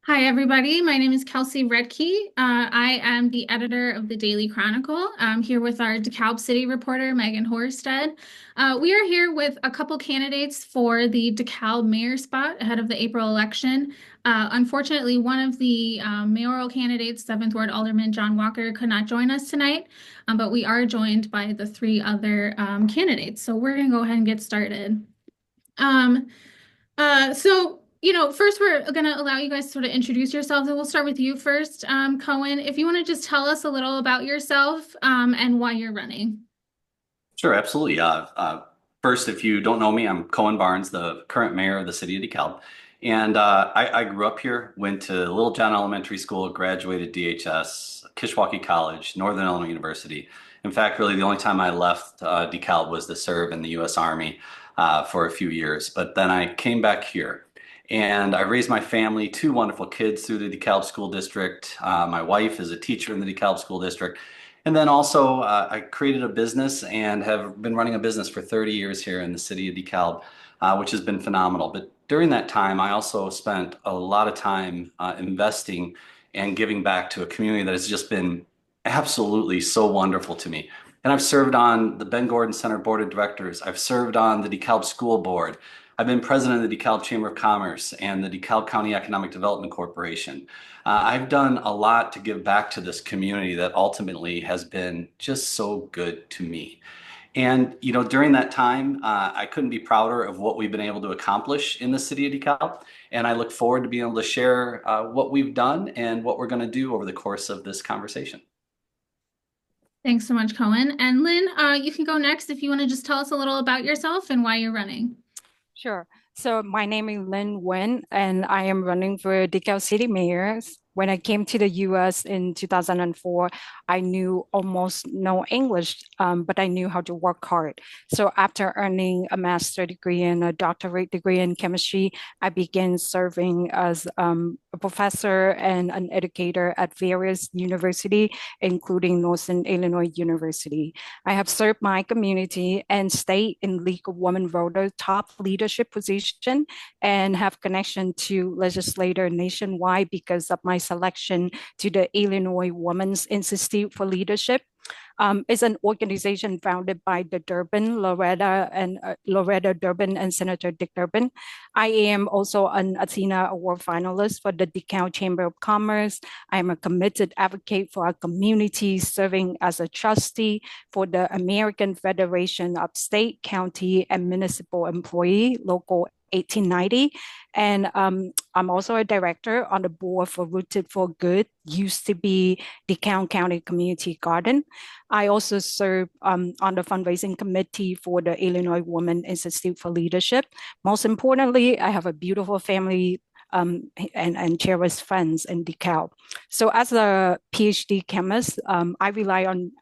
Hi, everybody. My name is Kelsey Redkey. I am the editor of the Daily Chronicle. I'm here with our DeKalb City reporter, Megan Horsted. We are here with a couple candidates for the DeKalb mayor spot ahead of the April election. Unfortunately, one of the mayoral candidates, 7th Ward Alderman John Walker, could not join us tonight, but we are joined by the three other candidates. So we're going to go ahead and get started. Um, first we're going to allow you guys to sort of introduce yourselves, and we'll start with you first, Cohen. If you want to just tell us a little about yourself, and why you're running. Sure, absolutely. First, if you don't know me, I'm Cohen Barnes, the current mayor of the city of DeKalb. And I grew up here, went to Little John Elementary School, graduated DHS, Kishwaukee College, Northern Illinois University. In fact, really the only time I left DeKalb was to serve in the U.S. Army for a few years. But then I came back here. And I raised my family, two wonderful kids through the DeKalb School District. My wife is a teacher in the DeKalb School District. And then also, I created a business and have been running a business for 30 years here in the city of DeKalb, which has been phenomenal. But during that time, I also spent a lot of time investing and giving back to a community that has just been absolutely so wonderful to me. And I've served on the Ben Gordon Center Board of Directors. I've served on the DeKalb School Board. I've been president of the DeKalb Chamber of Commerce and the DeKalb County Economic Development Corporation. I've done a lot to give back to this community that ultimately has been just so good to me. And, during that time, I couldn't be prouder of what we've been able to accomplish in the city of DeKalb. And I look forward to being able to share what we've done and what we're going to do over the course of this conversation. Thanks so much, Cohen. And Lynn, you can go next if you want to just tell us a little about yourself and why you're running. Sure. So my name is Lynn Wen, and I am running for DeKalb City Mayor. When I came to the U.S. in 2004, I knew almost no English, but I knew how to work hard. So after earning a master's degree and a doctorate degree in chemistry, I began serving as a professor and an educator at various universities, including Northern Illinois University. I have served my community and stayed in League of Women Voters top leadership position and have connection to legislator nationwide because of my selection to the Illinois Women's Institute for Leadership. It's an organization founded by the Loretta Durbin and Senator Dick Durbin. I am also an Athena Award finalist for the DeKalb Chamber of Commerce. I am a committed advocate for our community, serving as a trustee for the American Federation of State, County, and Municipal Employee, Local 1890. And I'm also a director on the board for Rooted for Good, used to be DeKalb County Community Garden. I also serve on the fundraising committee for the Illinois Women Institute for Leadership. Most importantly, I have a beautiful family and cherished friends in DeKalb. So as a PhD chemist, I rely on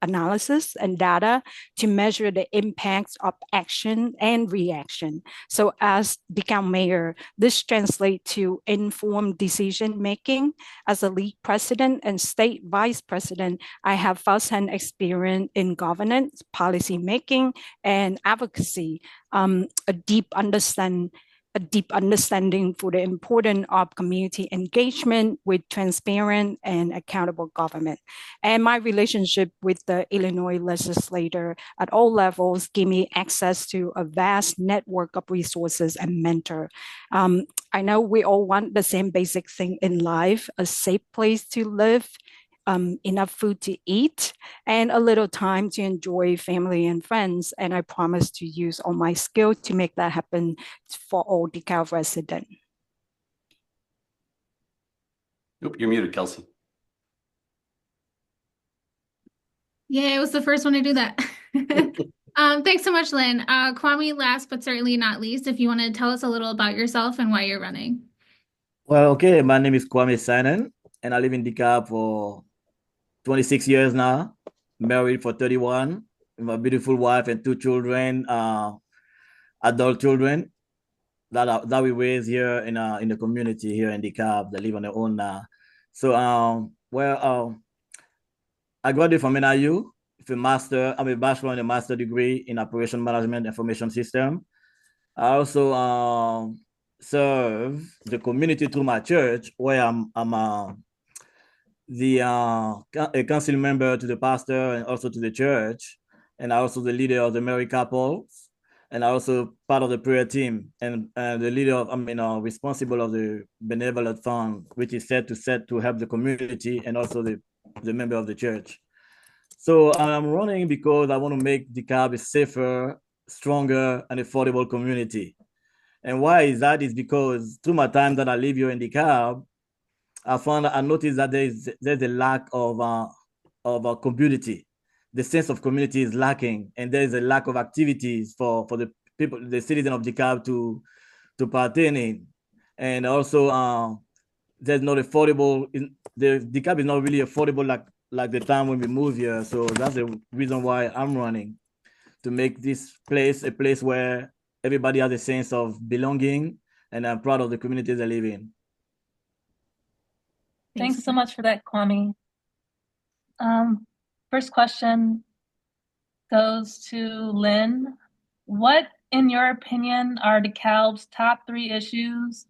analysis and data to measure the impacts of action and reaction. So as DeKalb mayor, this translates to informed decision making. As a league president and state vice president, I have firsthand experience in governance, policy making, and advocacy, a deep understanding for the importance of community engagement with transparent and accountable government. And my relationship with the Illinois legislator at all levels give me access to a vast network of resources and mentor. I know we all want the same basic thing in life, a safe place to live, enough food to eat, and a little time to enjoy family and friends. And I promise to use all my skill to make that happen for all DeKalb residents. Oop, you're muted, Kelsey. Yeah, it was the first one to do that. Thanks so much, Lynn. Kwame, last but certainly not least, if you want to tell us a little about yourself and why you're running. Well, okay, my name is Kwame Simon, and I live in DeKalb for 26 years now, married for 31, with my beautiful wife and two children, adult children that we raise here in the community here in DeKalb. They live on their own now. So, I graduated from NIU with I'm a bachelor and a master degree in operation management information system. I also serve the community through my church, where I'm a council member to the pastor and also to the church, and I also the leader of the married couples, and I also part of the prayer team and the leader of responsible of the benevolent fund, which is set to help the community and also the member of the church. So I'm running because I want to make DeKalb a safer, stronger, and affordable community. And why is that? Is because through my time that I live here in DeKalb, I noticed that there's a lack of a community. The sense of community is lacking, and there's a lack of activities for the people, the citizens of DeKalb to partake in. And also, there's not affordable. The DeKalb is not really affordable like the time when we moved here. So that's the reason why I'm running, to make this place a place where everybody has a sense of belonging, and I'm proud of the community they live in. Thanks so much for that, Kwame. First question goes to Lynn. What, in your opinion, are DeKalb's top 3 issues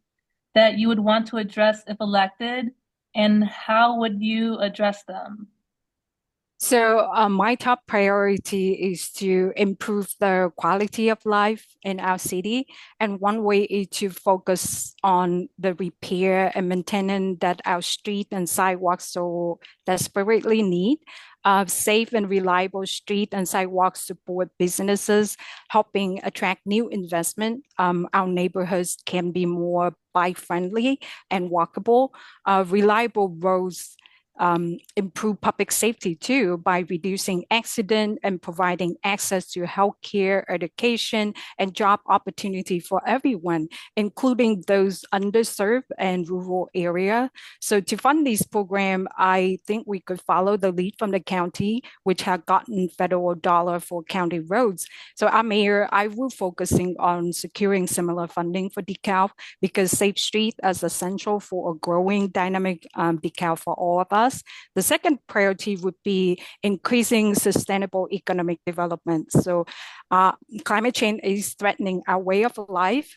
that you would want to address if elected, and how would you address them? So my top priority is to improve the quality of life in our city. And one way is to focus on the repair and maintenance that our street and sidewalks so desperately need. Safe and reliable street and sidewalks support businesses, helping attract new investment. Our neighborhoods can be more bike-friendly and walkable. Reliable roads improve public safety too by reducing accident and providing access to healthcare, education, and job opportunity for everyone, including those underserved and rural area. So to fund this program, I think we could follow the lead from the county, which had gotten federal dollar for county roads. So our mayor, I will focusing on securing similar funding for DeKalb, because safe street is essential for a growing dynamic DeKalb for all of us. The second priority would be increasing sustainable economic development. So climate change is threatening our way of life,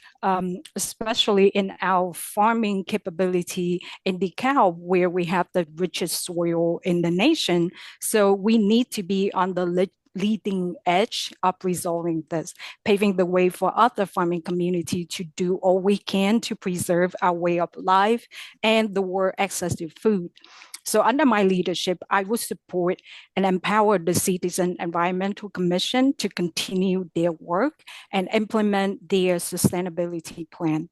especially in our farming capability in DeKalb, where we have the richest soil in the nation. So we need to be on the leading edge of resolving this, paving the way for other farming community to do all we can to preserve our way of life and the world access to food. So under my leadership, I will support and empower the Citizen Environmental Commission to continue their work and implement their sustainability plan.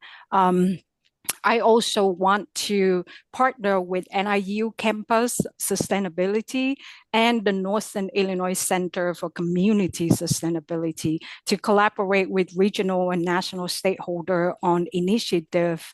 I also want to partner with NIU Campus Sustainability and the Northern Illinois Center for Community Sustainability to collaborate with regional and national stakeholders on initiative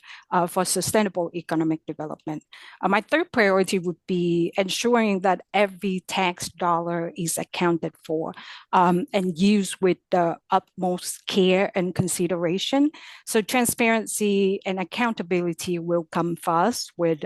for sustainable economic development. My third priority would be ensuring that every tax dollar is accounted for and used with the utmost care and consideration. So transparency and accountability will come first with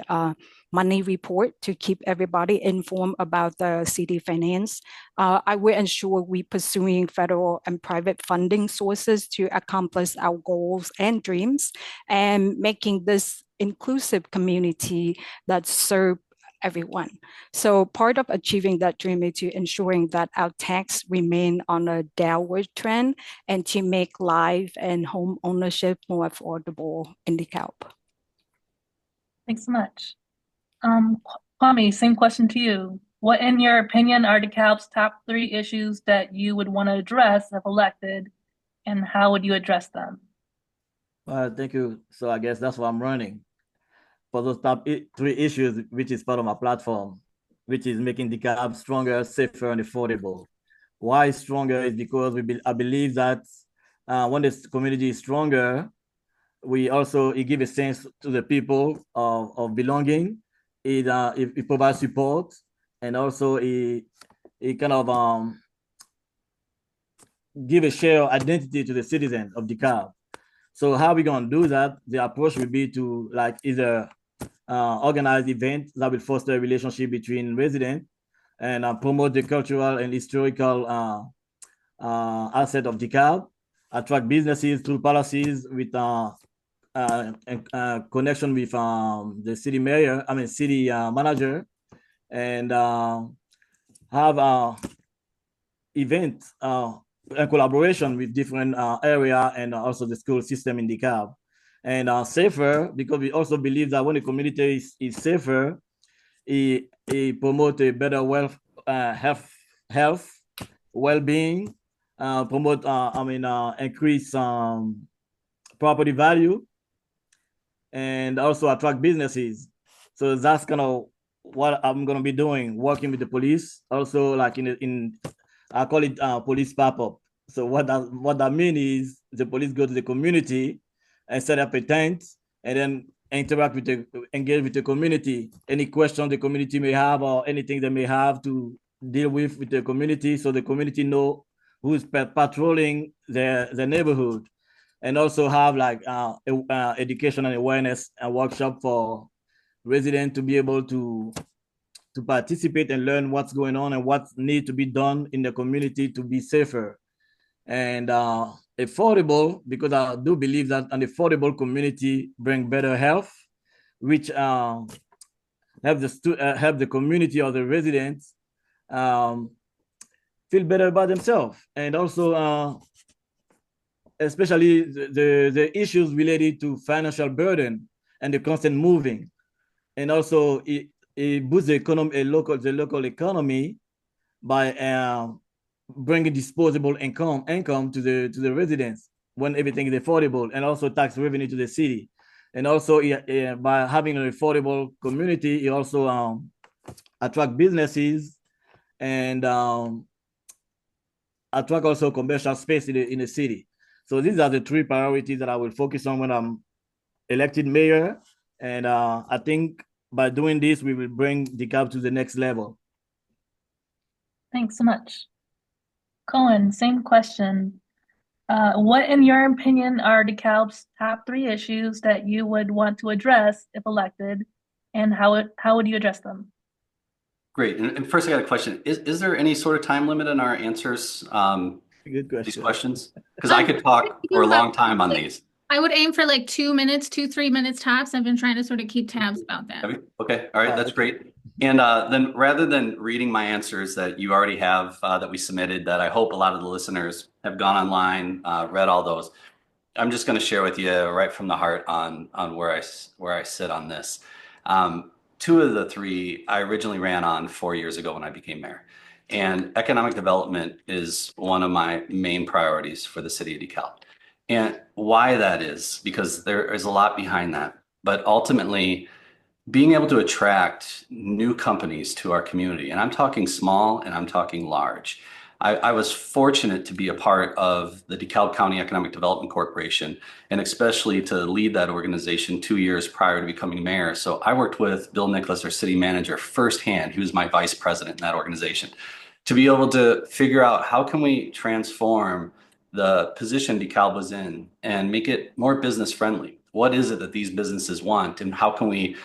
money report to keep everybody informed about the city finance. I will ensure we pursuing federal and private funding sources to accomplish our goals and dreams, and making this inclusive community that serve everyone. So part of achieving that dream is to ensuring that our tax remain on a downward trend and to make life and home ownership more affordable in DeKalb. Thanks so much. Kwame, same question to you. What, in your opinion, are DeKalb's top 3 issues that you would want to address if elected, and how would you address them? Thank you. So I guess that's why I'm running, for those top 3 issues, which is part of my platform, which is making DeKalb stronger, safer, and affordable. Why stronger is because I believe that when the community is stronger, it gives a sense to the people of belonging. It provides support, and also it kind of give a shared identity to the citizens of DeKalb. So how are we going to do that? The approach will be to either organize events that will foster a relationship between residents and promote the cultural and historical asset of DeKalb, attract businesses through policies with connection with the city mayor, city manager, and have events and collaboration with different area and also the school system in DeKalb. And safer, because we also believe that when the community is safer, it promote a better health, well-being, promote, increase property value, and also attract businesses. So that's kind of what I'm gonna be doing, working with the police. Also, like in I call it police pop-up. So what that means is the police go to the community and set up a tent and then engage with the community. Any question the community may have or anything they may have to deal with the community, so the community know who's patrolling their neighborhood, and also have like education and awareness and workshop for residents to be able to participate and learn what's going on and what needs to be done in the community to be safer and affordable, because I do believe that an affordable community bring better health, which help the community or the residents feel better about themselves, and also especially the issues related to financial burden and the constant moving, and also it boosts the local economy by bringing disposable income to the residents when everything is affordable, and also tax revenue to the city. And also by having an affordable community, it also attract businesses and attract also commercial space in the city. So these are the three priorities that I will focus on when I'm elected mayor. And I think by doing this, we will bring DeKalb to the next level. Thanks so much. Cohen, same question. What, in your opinion, are DeKalb's top 3 issues that you would want to address if elected, and how would you address them? Great. And first, I got a question. Is there any sort of time limit on our answers? Good question. These questions? Because I could talk for a long time on these. I would aim for like 2 minutes, 3 minutes tops. I've been trying to sort of keep tabs about that. Okay. All right. That's great. And then rather than reading my answers that you already have that we submitted, that I hope a lot of the listeners have gone online, read all those, I'm just going to share with you right from the heart on where I sit on this. 2 of the 3 I originally ran on 4 years ago when I became mayor. And economic development is one of my main priorities for the city of DeKalb. And why that is, because there is a lot behind that. But ultimately, being able to attract new companies to our community, and I'm talking small and I'm talking large. I was fortunate to be a part of the DeKalb County Economic Development Corporation, and especially to lead that organization 2 years prior to becoming mayor. So I worked with Bill Nicholas, our city manager, firsthand, who's my vice president in that organization, to be able to figure out how can we transform the position DeKalb was in and make it more business friendly. What is it that these businesses want, and how can we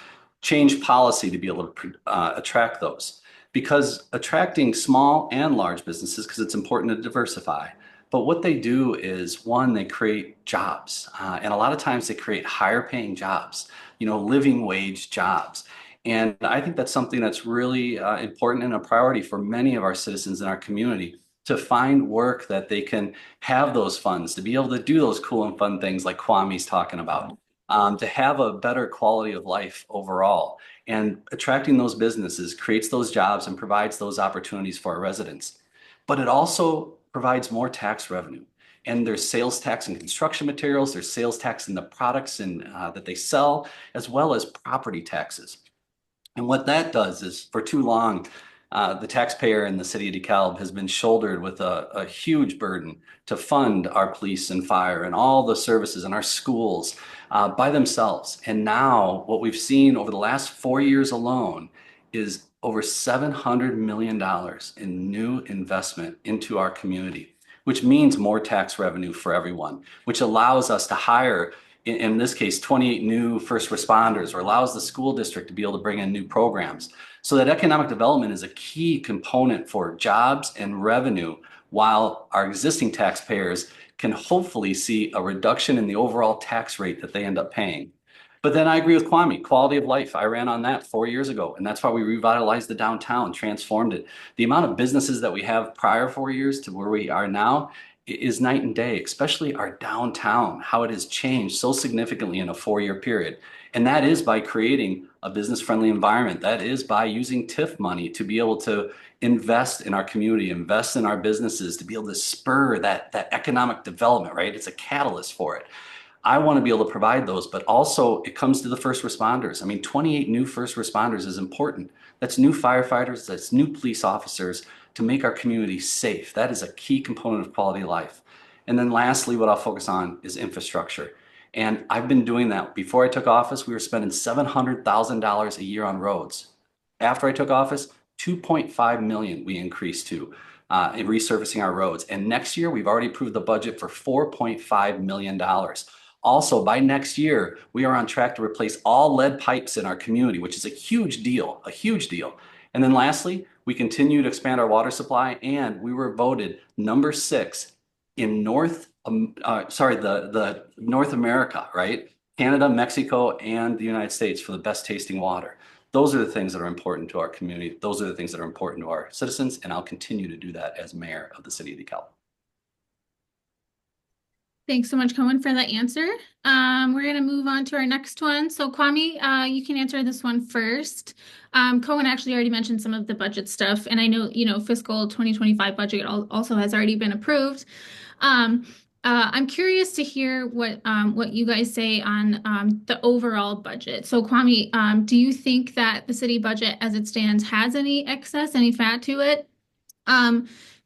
change policy to be able to attract those? Because attracting small and large businesses, because it's important to diversify, but what they do is, one, they create jobs, and a lot of times they create higher paying jobs, living wage jobs. And I think that's something that's really important and a priority for many of our citizens in our community, to find work that they can have those funds, to be able to do those cool and fun things like Kwame's talking about, to have a better quality of life overall. And attracting those businesses creates those jobs and provides those opportunities for our residents. But it also provides more tax revenue. And there's sales tax in construction materials, there's sales tax in the products that they sell, as well as property taxes. And what that does is, for too long, the taxpayer in the city of DeKalb has been shouldered with a huge burden to fund our police and fire and all the services in our schools by themselves. And now what we've seen over the last 4 years alone is over $700 million in new investment into our community, which means more tax revenue for everyone, which allows us to hire, in this case, 28 new first responders, or allows the school district to be able to bring in new programs. So that economic development is a key component for jobs and revenue, while our existing taxpayers can hopefully see a reduction in the overall tax rate that they end up paying. But then I agree with Kwame, quality of life. I ran on that 4 years ago, and that's why we revitalized the downtown, transformed it. The amount of businesses that we have prior 4 years to where we are now is night and day, especially our downtown, how it has changed so significantly in a 4-year period. And that is by creating a business-friendly environment. That is by using TIF money to be able to invest in our community, invest in our businesses, to be able to spur that economic development, right? It's a catalyst for it. I want to be able to provide those, but also it comes to the first responders. I mean, 28 new first responders is important. That's new firefighters, that's new police officers to make our community safe. That is a key component of quality of life. And then lastly, what I'll focus on is infrastructure. And I've been doing that. Before I took office, we were spending $700,000 a year on roads. After I took office, 2.5 million we increased to in resurfacing our roads. And next year, we've already approved the budget for $4.5 million. Also, by next year, we are on track to replace all lead pipes in our community, which is a huge deal, a huge deal. And then lastly, we continue to expand our water supply, and we were voted number 6 in the North America, right? Canada, Mexico, and the United States for the best tasting water. Those are the things that are important to our community. Those are the things that are important to our citizens, and I'll continue to do that as mayor of the city of DeKalb. Thanks so much, Cohen, for that answer. We're going to move on to our next one. So Kwame, you can answer this one first. Cohen actually already mentioned some of the budget stuff, and I know, fiscal 2025 budget also has already been approved. I'm curious to hear what you guys say on the overall budget. So Kwame, do you think that the city budget as it stands has any excess, any fat to it?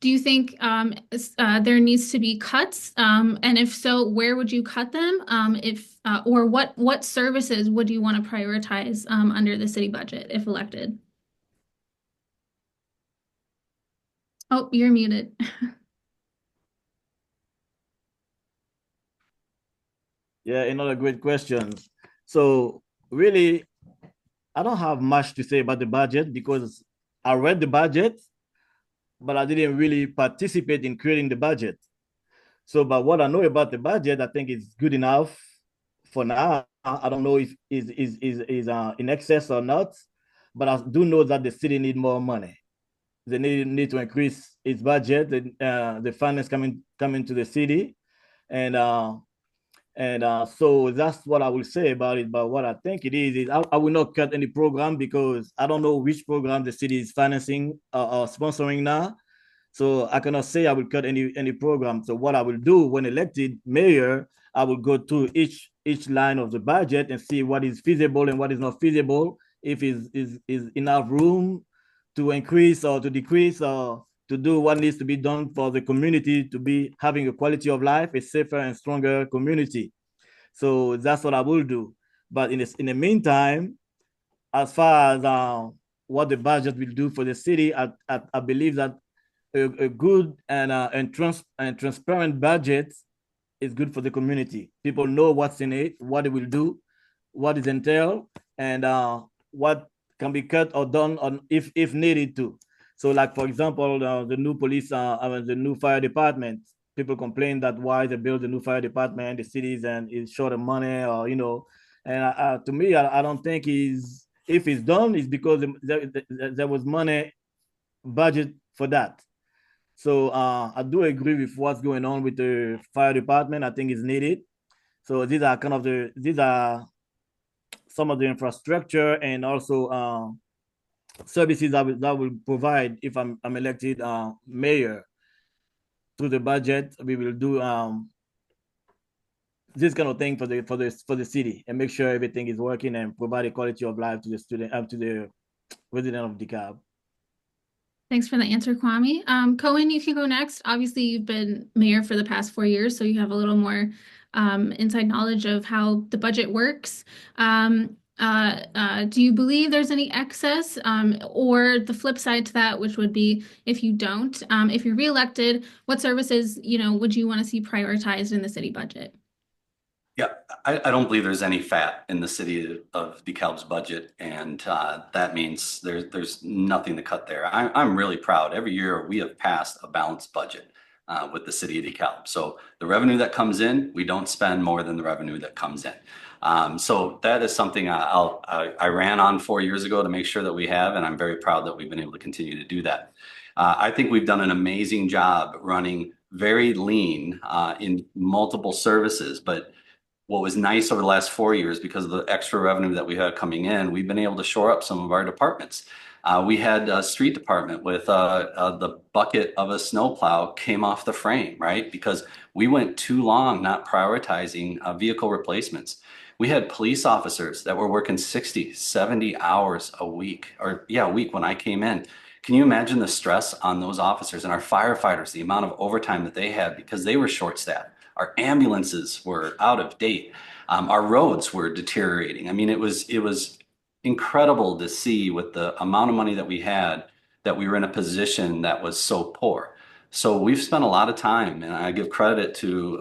Do you think there needs to be cuts? And if so, where would you cut them? Or what services would you want to prioritize under the city budget if elected? Oh, you're muted. Yeah, another great question. So really, I don't have much to say about the budget because I read the budget, but I didn't really participate in creating the budget. So, but what I know about the budget, I think it's good enough for now. I don't know if is in excess or not, but I do know that the city need more money. They need to increase its budget. The finance coming to the city, and so that's what I will say about it. But what I think it is I will not cut any program because I don't know which program the city is financing or sponsoring now. So I cannot say I will cut any program. So what I will do when elected mayor, I will go through each line of the budget and see what is feasible and what is not feasible. If is enough room to increase or to decrease or to do what needs to be done for the community to be having a quality of life, a safer and stronger community. So that's what I will do. But in the meantime, as far as what the budget will do for the city, I believe that a good and transparent budget is good for the community. People know what's in it, what it will do, what is entailed, and what can be cut or done on if needed to. So, like for example, the new the new fire department. People complain that why they build a new fire department, the cities and is short of money, or And to me, I don't think if it's done, it's because there was money budget for that. So I do agree with what's going on with the fire department. I think it's needed. So these are some of the infrastructure and also services that will provide if I'm elected mayor. Through the budget, we will do this kind of thing for the city and make sure everything is working and provide a quality of life to the student to the resident of DeKalb. Thanks for the answer, Kwame. Cohen, you can go next. Obviously, you've been mayor for the past 4 years, so you have a little more inside knowledge of how the budget works. Do you believe there's any excess, or the flip side to that, which would be if you don't, if you're reelected, what services, would you want to see prioritized in the city budget? Yeah, I don't believe there's any fat in the city of DeKalb's budget, and that means there's nothing to cut there. I'm really proud. Every year we have passed a balanced budget. with the city of DeKalb. So the revenue that comes in, we don't spend more than the revenue that comes in. So that is something I ran on 4 years ago to make sure that we have, and I'm very proud that we've been able to continue to do that. I think we've done an amazing job running very lean in multiple services, but what was nice over the last 4 years, because of the extra revenue that we had coming in, we've been able to shore up some of our departments. We had a street department with the bucket of a snowplow came off the frame, right? Because we went too long not prioritizing vehicle replacements. We had police officers that were working 60, 70 hours a week, a week when I came in. Can you imagine the stress on those officers and our firefighters, the amount of overtime that they had because they were short-staffed? Our ambulances were out of date. Our roads were deteriorating. I mean, it was incredible to see with the amount of money that we had that we were in a position that was so poor. So we've spent a lot of time, and I give credit to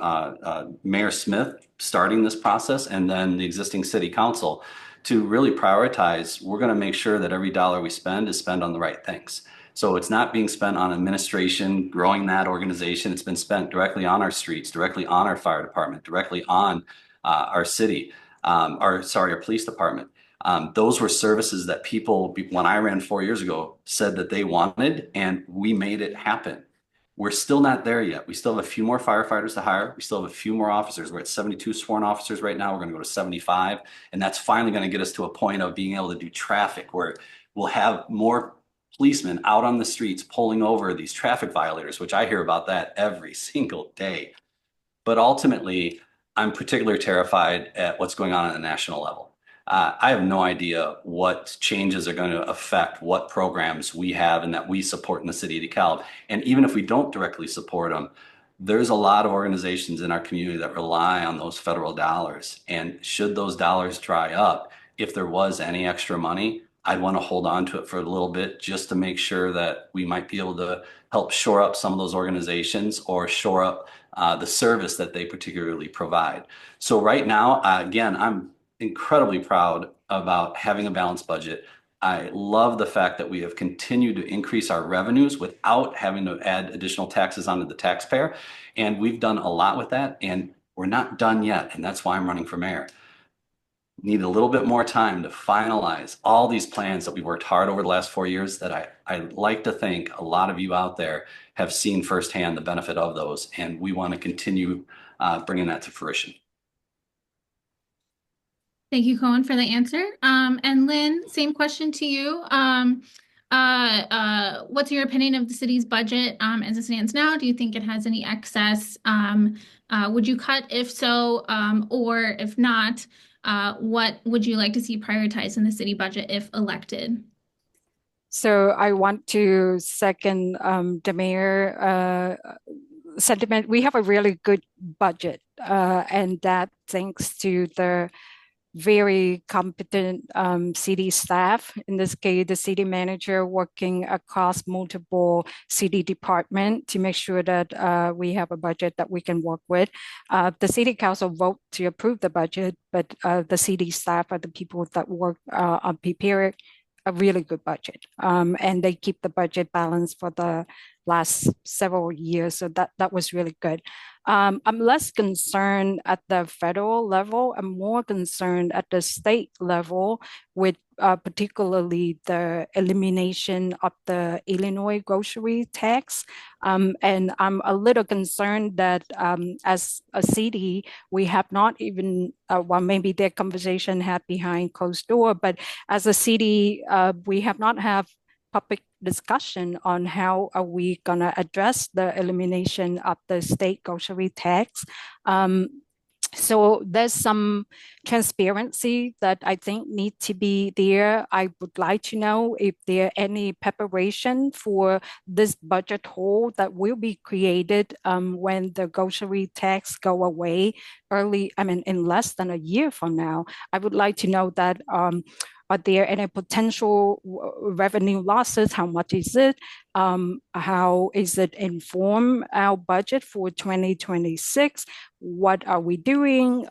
Mayor Smith starting this process and then the existing city council to really prioritize. We're going to make sure that every dollar we spend is spent on the right things. So it's not being spent on administration, growing that organization. It's been spent directly on our streets, directly on our fire department, directly on our city, our police department. Those were services that people, when I ran 4 years ago, said that they wanted, and we made it happen. We're still not there yet. We still have a few more firefighters to hire. We still have a few more officers. We're at 72 sworn officers right now. We're going to go to 75. And that's finally going to get us to a point of being able to do traffic where we'll have more policemen out on the streets pulling over these traffic violators, which I hear about that every single day. But ultimately, I'm particularly terrified at what's going on at the national level. I have no idea what changes are going to affect what programs we have and that we support in the city of DeKalb. And even if we don't directly support them, there's a lot of organizations in our community that rely on those federal dollars. And should those dollars dry up, if there was any extra money, I'd want to hold on to it for a little bit just to make sure that we might be able to help shore up some of those organizations or shore up the service that they particularly provide. So right now, again, I'm incredibly proud about having a balanced budget. I love the fact that we have continued to increase our revenues without having to add additional taxes onto the taxpayer. And we've done a lot with that, and we're not done yet. And that's why I'm running for mayor. Need a little bit more time to finalize all these plans that we worked hard over the last 4 years that I like to think a lot of you out there have seen firsthand the benefit of those. And we want to continue bringing that to fruition. Thank you, Cohen, for the answer. And Lynn, same question to you. What's your opinion of the city's budget as it stands now? Do you think it has any excess? Would you cut if so, or if not, what would you like to see prioritized in the city budget if elected? So I want to second the mayor sentiment. We have a really good budget, and that thanks to the very competent city staff, in this case, the city manager working across multiple city departments to make sure that we have a budget that we can work with. The city council vote to approve the budget, but the city staff are the people that work on preparing a really good budget. And they keep the budget balanced for the last several years. So that was really good. I'm less concerned at the federal level. I'm more concerned at the state level with particularly the elimination of the Illinois grocery tax. And I'm a little concerned that as a city, we have not even, well, maybe their conversation had behind closed door, but as a city, we have not have public discussion on how are we going to address the elimination of the state grocery tax. So there's some transparency that I think need to be there. I would like to know if there any preparation for this budget hole that will be created when the grocery tax go away in less than a year from now. I would like to know that are there any potential revenue losses? How much is it? How is it inform our budget for 2026? What are we doing?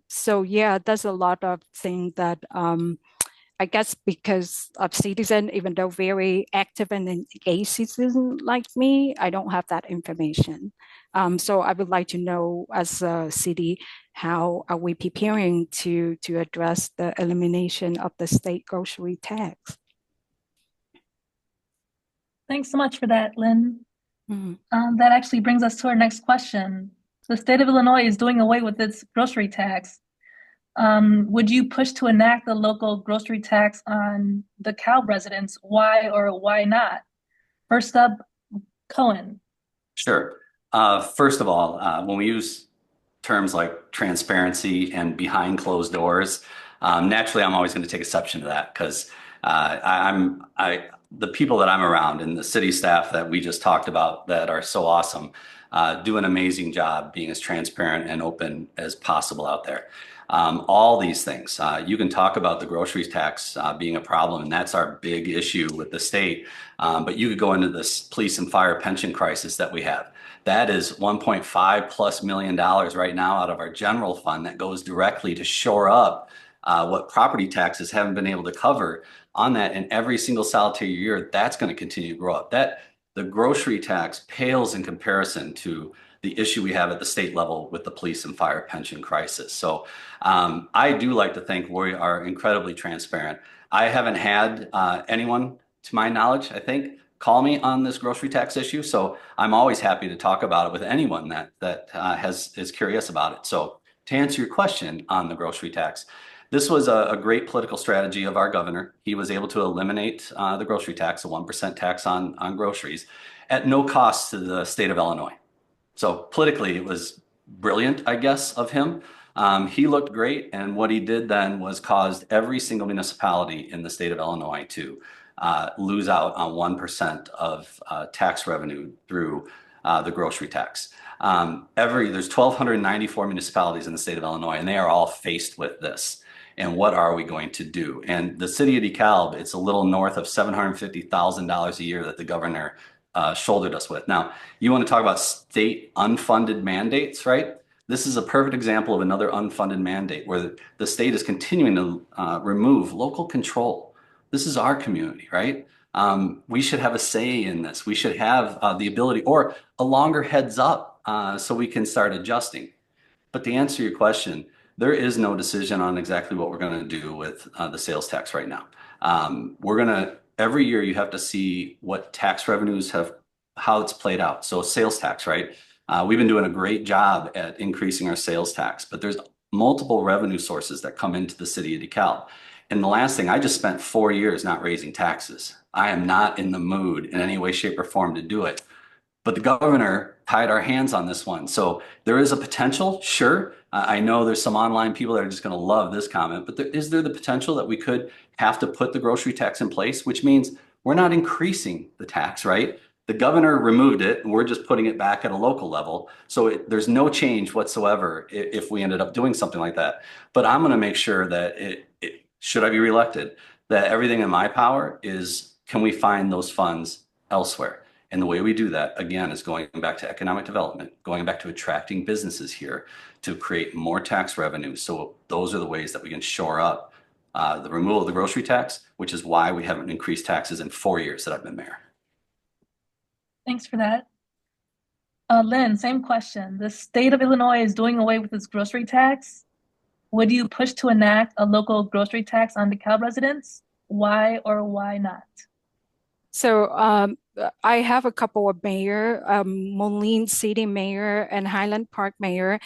So yeah, there's a lot of things that I guess because of citizen, even though very active and engaged citizen like me, I don't have that information. So I would like to know, as a city, how are we preparing to address the elimination of the state grocery tax? Thanks so much for that, Lynn. Mhm. That actually brings us to our next question. The state of Illinois is doing away with its grocery tax. Would you push to enact the local grocery tax on DeKalb residents? Why or why not? First up, Cohen. Sure. First of all, when we use terms like transparency and behind closed doors, naturally, I'm always going to take exception to that because the people that I'm around and the city staff that we just talked about that are so awesome, do an amazing job being as transparent and open as possible out there. All these things, you can talk about the groceries tax being a problem, and that's our big issue with the state. But you could go into this police and fire pension crisis that we have. That is $1.5+ million right now out of our general fund that goes directly to shore up what property taxes haven't been able to cover on that. And every single solitary year, that's going to continue to grow up. The grocery tax pales in comparison to the issue we have at the state level with the police and fire pension crisis. So I do like to think we are incredibly transparent. I haven't had anyone, to my knowledge, I think, call me on this grocery tax issue. So I'm always happy to talk about it with anyone that is curious about it. So to answer your question on the grocery tax, this was a great political strategy of our governor. He was able to eliminate the grocery tax, a 1% tax on groceries, at no cost to the state of Illinois. So politically, it was brilliant, I guess, of him. He looked great, and what he did then was caused every single municipality in the state of Illinois to lose out on 1% of tax revenue through the grocery tax. There's 1,294 municipalities in the state of Illinois, and they are all faced with this. And what are we going to do? And the city of DeKalb, it's a little north of $750,000 a year that the governor shouldered us with. Now, you want to talk about state unfunded mandates, right? This is a perfect example of another unfunded mandate where the state is continuing to remove local control. This is our community, right? We should have a say in this. We should have the ability or a longer heads up so we can start adjusting. But to answer your question, there is no decision on exactly what we're going to do with the sales tax right now. Every year you have to see what tax revenues how it's played out. So sales tax, right? We've been doing a great job at increasing our sales tax, but there's multiple revenue sources that come into the city of DeKalb. And the last thing, I just spent 4 years not raising taxes. I am not in the mood in any way, shape, or form to do it. But the governor tied our hands on this one. So there is a potential, sure. I know there's some online people that are just going to love this comment, but is there the potential that we could have to put the grocery tax in place, which means we're not increasing the tax, right? The governor removed it, and we're just putting it back at a local level. So there's no change whatsoever if we ended up doing something like that. But I'm going to make sure that should I be reelected, that everything in my power is, can we find those funds elsewhere? And the way we do that, again, is going back to economic development, going back to attracting businesses here to create more tax revenue. So those are the ways that we can shore up the removal of the grocery tax, which is why we haven't increased taxes in 4 years that I've been mayor. Thanks for that. Lynn, same question. The state of Illinois is doing away with its grocery tax. Would you push to enact a local grocery tax on DeKalb residents? Why or why not? So I have a couple of mayor, Moline City Mayor and Highland Park Mayor.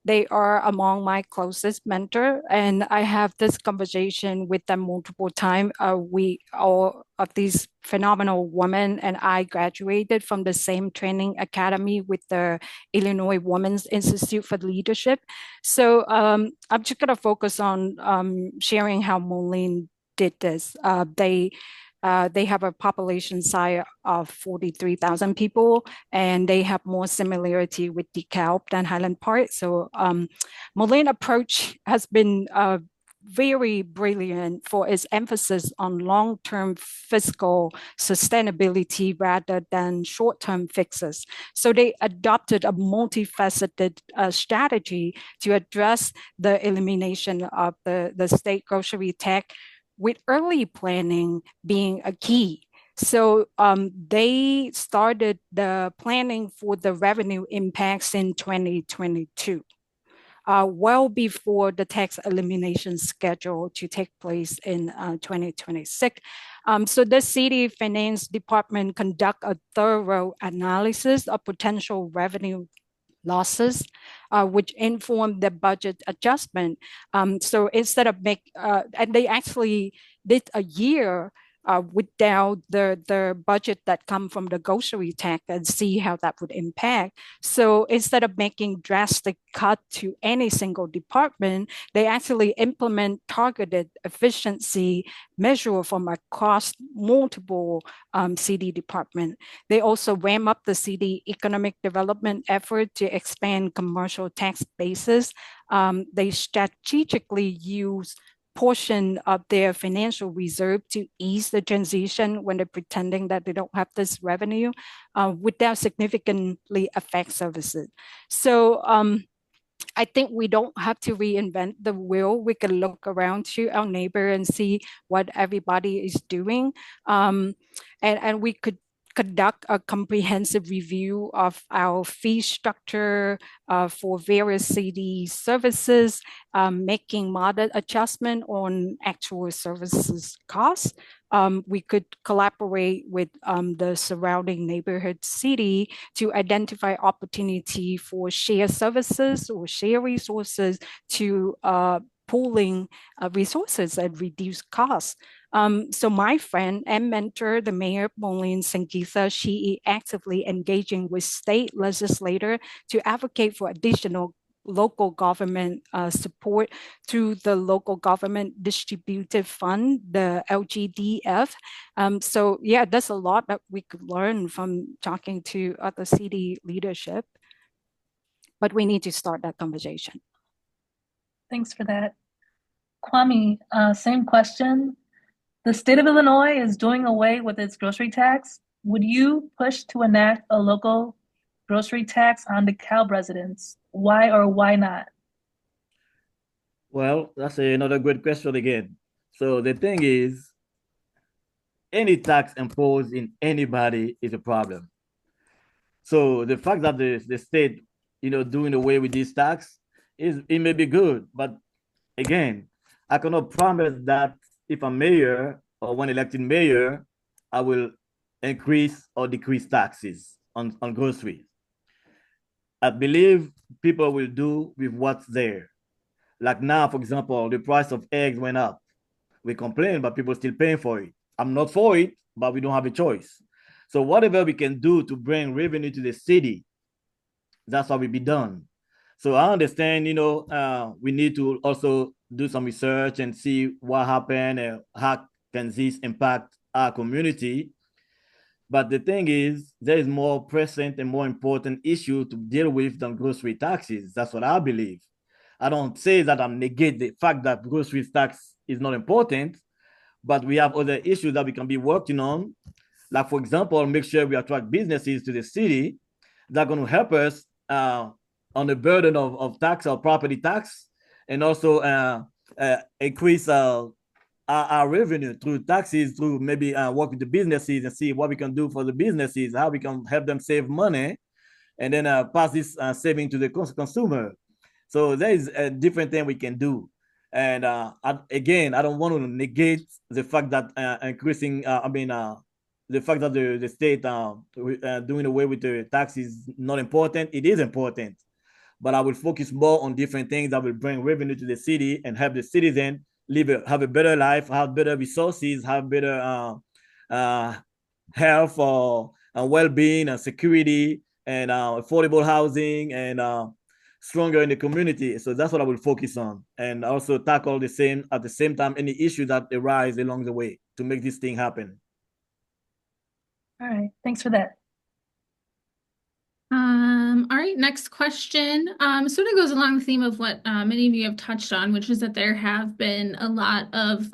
They are among my closest mentor, and I have this conversation with them multiple times. We all of these phenomenal women, and I graduated from the same training academy with the Illinois Women's Institute for Leadership. So I'm just gonna focus on sharing how Moline did this. They have a population size of 43,000 people, and they have more similarity with DeKalb than Highland Park. So Moline approach has been very brilliant for its emphasis on long-term fiscal sustainability rather than short-term fixes. So they adopted a multifaceted strategy to address the elimination of the state grocery tax with early planning being a key. So they started the planning for the revenue impacts in 2022. Well before the tax elimination schedule to take place in 2026. So the city finance department conduct a thorough analysis of potential revenue losses, which inform the budget adjustment. So instead of and they actually did a year without the budget that come from the grocery tax and see how that would impact. So instead of making drastic cut to any single department, they actually implement targeted efficiency measure from across multiple city department. They also ramp up the city economic development effort to expand commercial tax bases. They strategically use portion of their financial reserve to ease the transition when they're pretending that they don't have this revenue without significantly affect services. So I think we don't have to reinvent the wheel. We can look around to our neighbor and see what everybody is doing. And we could conduct a comprehensive review of our fee structure for various city services, making modest adjustment on actual services costs. We could collaborate with the surrounding neighborhood city to identify opportunity for shared services or share resources to pooling resources and reduce costs. So my friend and mentor, the Mayor Pauline Sangeetha, she is actively engaging with state legislator to advocate for additional local government support through the Local Government Distributive Fund, the LGDF. So yeah, there's a lot that we could learn from talking to other city leadership, but we need to start that conversation. Thanks for that. Kwame, same question. The state of Illinois is doing away with its grocery tax. Would you push to enact a local grocery tax on DeKalb residents? Why or why not? Well, that's another good question again. So the thing is, any tax imposed in anybody is a problem. So the fact that the state, doing away with this tax it may be good, but again, I cannot promise that if I'm mayor or when elected mayor, I will increase or decrease taxes on groceries. I believe people will do with what's there. Like now, for example, the price of eggs went up. We complain, but people still paying for it. I'm not for it, but we don't have a choice. So whatever we can do to bring revenue to the city, that's what will be done. So I understand, we need to also do some research and see what happened and how can this impact our community. But the thing is, there is more present and more important issue to deal with than grocery taxes. That's what I believe. I don't say that I'm negate the fact that grocery tax is not important, but we have other issues that we can be working on. Like, for example, make sure we attract businesses to the city that are going to help us on the burden of tax or property tax, and also increase our revenue through taxes, through maybe work with the businesses and see what we can do for the businesses, how we can help them save money, and then pass this saving to the consumer. So there is a different thing we can do. And again, I don't want to negate the fact that increasing, the fact that the state doing away with the tax is not important. It is important, but I will focus more on different things that will bring revenue to the city and help the citizen have a better life, have better resources, have better health or well-being and security and affordable housing and stronger in the community. So that's what I will focus on, and also tackle at the same time any issue that arise along the way to make this thing happen. All right, thanks for that. All right, next question sort of goes along the theme of what many of you have touched on, which is that there have been a lot of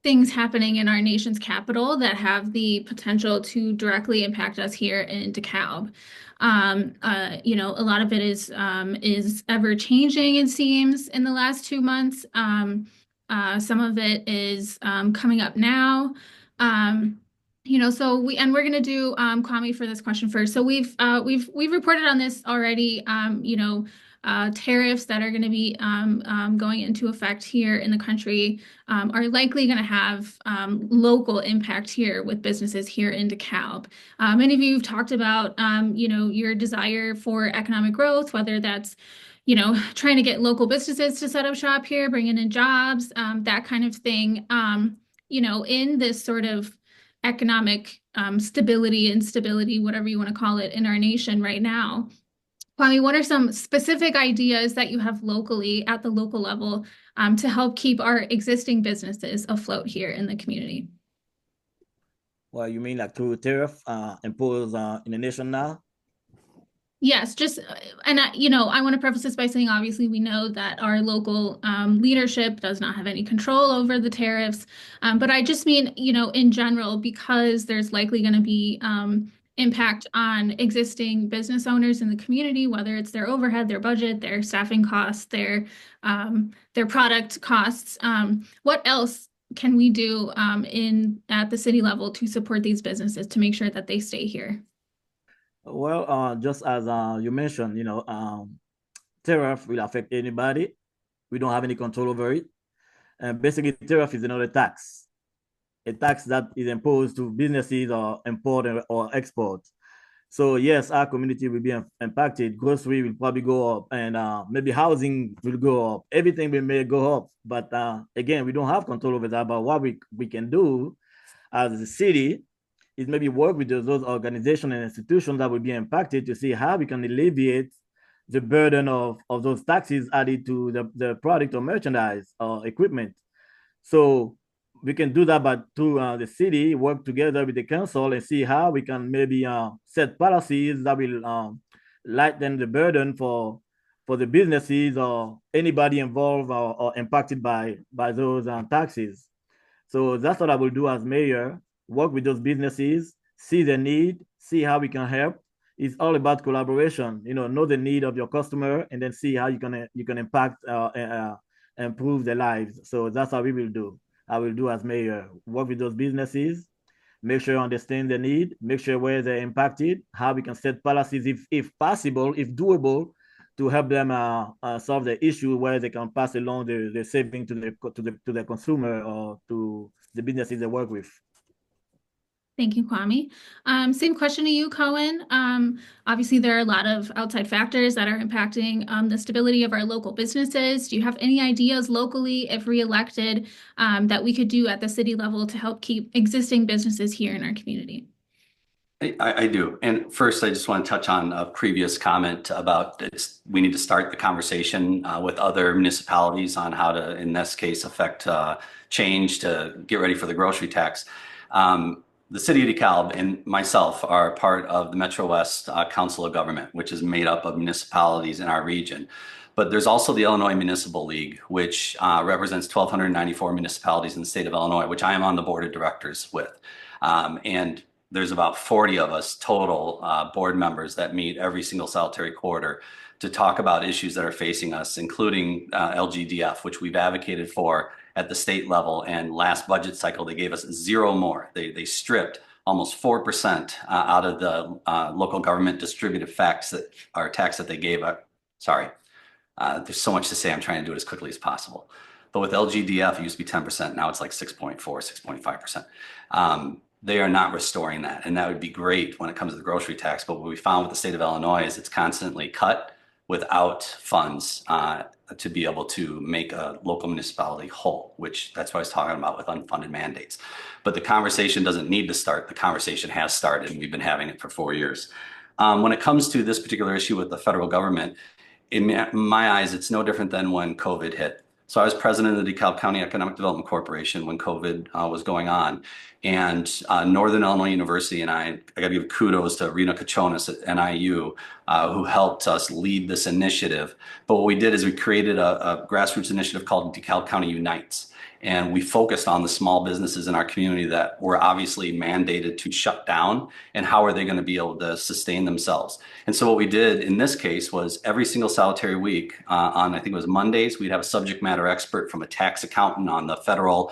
things happening in our nation's capital that have the potential to directly impact us here in DeKalb. A lot of it is ever changing, it seems, in the last 2 months. Some of it is coming up now. We're going to do Kwame for this question first. So we've reported on this already. Tariffs that are going to be going into effect here in the country are likely going to have local impact here with businesses here in DeKalb. Many of you have talked about, your desire for economic growth, whether that's, trying to get local businesses to set up shop here, bringing in jobs, that kind of thing. In this sort of economic stability, instability, whatever you want to call it, in our nation right now. Kwame, what are some specific ideas that you have locally at the local level to help keep our existing businesses afloat here in the community? Well, you mean like through tariff imposed in the nation now? Yes, I want to preface this by saying, obviously, we know that our local leadership does not have any control over the tariffs. But I just mean, in general, because there's likely going to be impact on existing business owners in the community, whether it's their overhead, their budget, their staffing costs, their product costs. What else can we do at the city level to support these businesses to make sure that they stay here? Well, just as you mentioned, tariff will affect anybody. We don't have any control over it. And basically, tariff is another tax, a tax that is imposed to businesses or import or export. So yes, our community will be impacted. Grocery will probably go up, and maybe housing will go up. Everything may go up. But again, we don't have control over that. But what we can do as a city is maybe work with those organizations and institutions that will be impacted to see how we can alleviate the burden of those taxes added to the product or merchandise or equipment. So we can do that, but through the city, work together with the council and see how we can maybe set policies that will lighten the burden for the businesses or anybody involved or impacted by those taxes. So that's what I will do as mayor, work with those businesses, see the need, see how we can help. It's all about collaboration, know the need of your customer and then see how you can impact, improve their lives. So that's how we will do. I will do as mayor, work with those businesses, make sure you understand the need, make sure where they're impacted, how we can set policies if possible, if doable, to help them solve the issue where they can pass along the saving to the consumer or to the businesses they work with. Thank you, Kwame. Same question to you, Cohen. Obviously, there are a lot of outside factors that are impacting the stability of our local businesses. Do you have any ideas locally, if reelected, that we could do at the city level to help keep existing businesses here in our community? I do. And first, I just want to touch on a previous comment about we need to start the conversation with other municipalities on how to, in this case, affect change to get ready for the grocery tax. The city of DeKalb and myself are part of the Metro West Council of Government, which is made up of municipalities in our region. But there's also the Illinois Municipal League, which represents 1,294 municipalities in the state of Illinois, which I am on the board of directors with. And there's about 40 of us total board members that meet every single solitary quarter to talk about issues that are facing us, including LGDF, which we've advocated for at the state level. And last budget cycle, they gave us zero more. They stripped almost 4% out of the local government distributive tax that they gave. Sorry, there's so much to say. I'm trying to do it as quickly as possible. But with LGDF, it used to be 10%. Now it's like 6.4, 6.5%. They are not restoring that. And that would be great when it comes to the grocery tax. But what we found with the state of Illinois is it's constantly cut without funds to be able to make a local municipality whole, which that's what I was talking about with unfunded mandates. But the conversation doesn't need to start. The conversation has started, and we've been having it for 4 years. When it comes to this particular issue with the federal government, in my eyes, it's no different than when COVID hit. So I was president of the DeKalb County Economic Development Corporation when COVID was going on. And Northern Illinois University and I got to give kudos to Rena Kachonis at NIU, who helped us lead this initiative. But what we did is we created a grassroots initiative called DeKalb County Unites. And we focused on the small businesses in our community that were obviously mandated to shut down, and how are they going to be able to sustain themselves. And so what we did in this case was every single solitary week on, I think it was Mondays, we'd have a subject matter expert from a tax accountant on the federal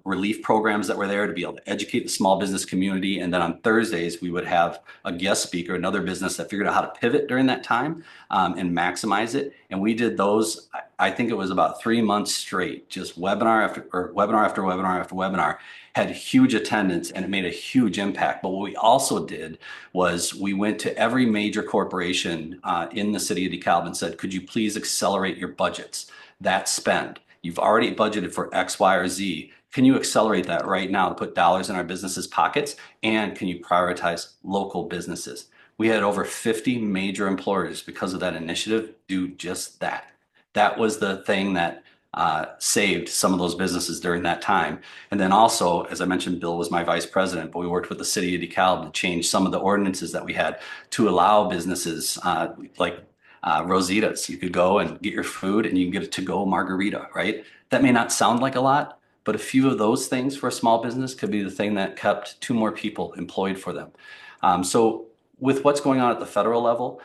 relief programs that were there to be able to educate the small business community. And then on Thursdays, we would have a guest speaker, another business that figured out how to pivot during that time and maximize it. And we did those, I think it was about 3 months straight, just webinar after webinar after webinar after webinar, had huge attendance, and it made a huge impact. But what we also did was we went to every major corporation in the city of DeKalb and said, could you please accelerate your budgets, that spend? You've already budgeted for X, Y, or Z. Can you accelerate that right now to put dollars in our businesses' pockets? And can you prioritize local businesses? We had over 50 major employers, because of that initiative, do just that. That was the thing that saved some of those businesses during that time. And then also, as I mentioned, Bill was my vice president, but we worked with the city of DeKalb to change some of the ordinances that we had to allow businesses like Rosita's. You could go and get your food and you can get a to-go margarita, right? That may not sound like a lot, but a few of those things for a small business could be the thing that kept 2 more people employed for them. So with what's going on at the federal level,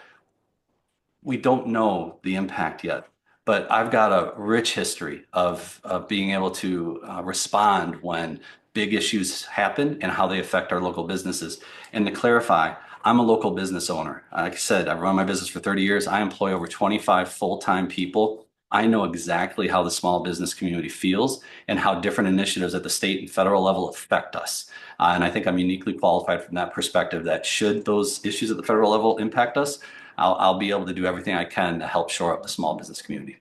we don't know the impact yet, but I've got a rich history of being able to respond when big issues happen and how they affect our local businesses. And to clarify, I'm a local business owner. Like I said, I've run my business for 30 years. I employ over 25 full-time people. I know exactly how the small business community feels and how different initiatives at the state and federal level affect us. And I think I'm uniquely qualified from that perspective, that should those issues at the federal level impact us, I'll be able to do everything I can to help shore up the small business community.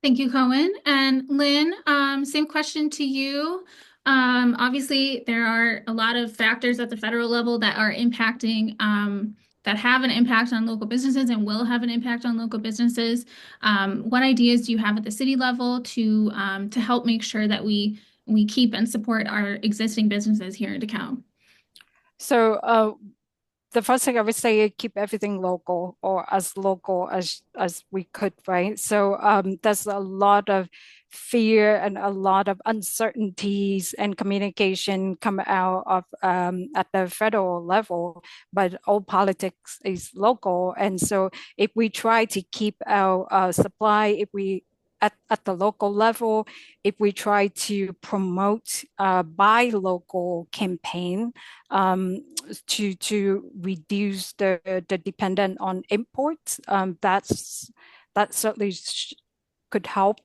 Thank you, Cohen. And Lynn, same question to you. Obviously, there are a lot of factors at the federal level that are impacting, that have an impact on local businesses and will have an impact on local businesses. What ideas do you have at the city level to help make sure that we keep and support our existing businesses here in DeKalb? So the first thing I would say is keep everything local, or as local as we could, right? So there's a lot of fear and a lot of uncertainties and communication come out of at the federal level, but all politics is local. And so if we try to keep our supply, if we at the local level, if we try to promote buy local campaign to reduce the dependent on imports, that certainly could help.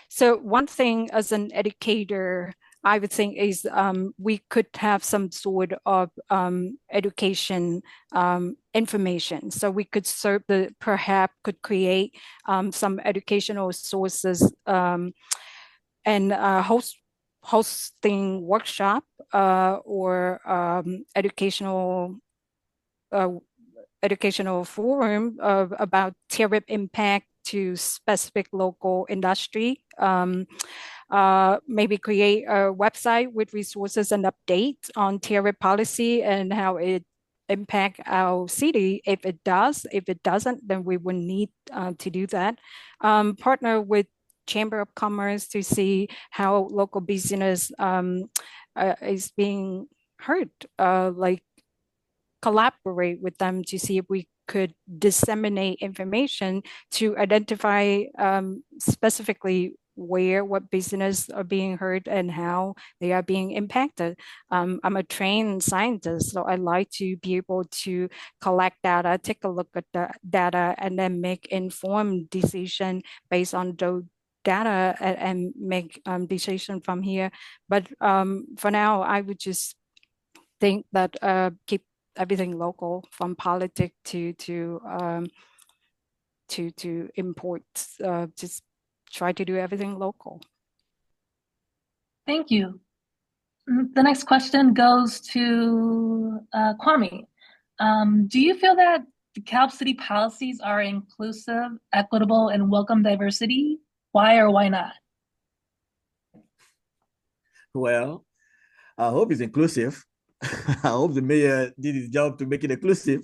So one thing as an educator, I would think is we could have some sort of education information. So we could perhaps could create some educational sources and hosting workshop or educational forum about tariff impact to specific local industry. Maybe create a website with resources and updates on tariff policy and how it impact our city. If it does, if it doesn't, then we would need to do that. Partner with Chamber of Commerce to see how local business is being heard, like collaborate with them to see if we could disseminate information to identify specifically what business are being heard and how they are being impacted. I'm a trained scientist, so I like to be able to collect data, take a look at the data, and then make informed decision based on those data and make decision from here. But for now, I would just think that keep everything local, from politics to imports. Just try to do everything local. Thank you. The next question goes to Kwame. Do you feel that DeKalb City policies are inclusive, equitable, and welcome diversity? Why or why not? Well, I hope it's inclusive. I hope the mayor did his job to make it inclusive.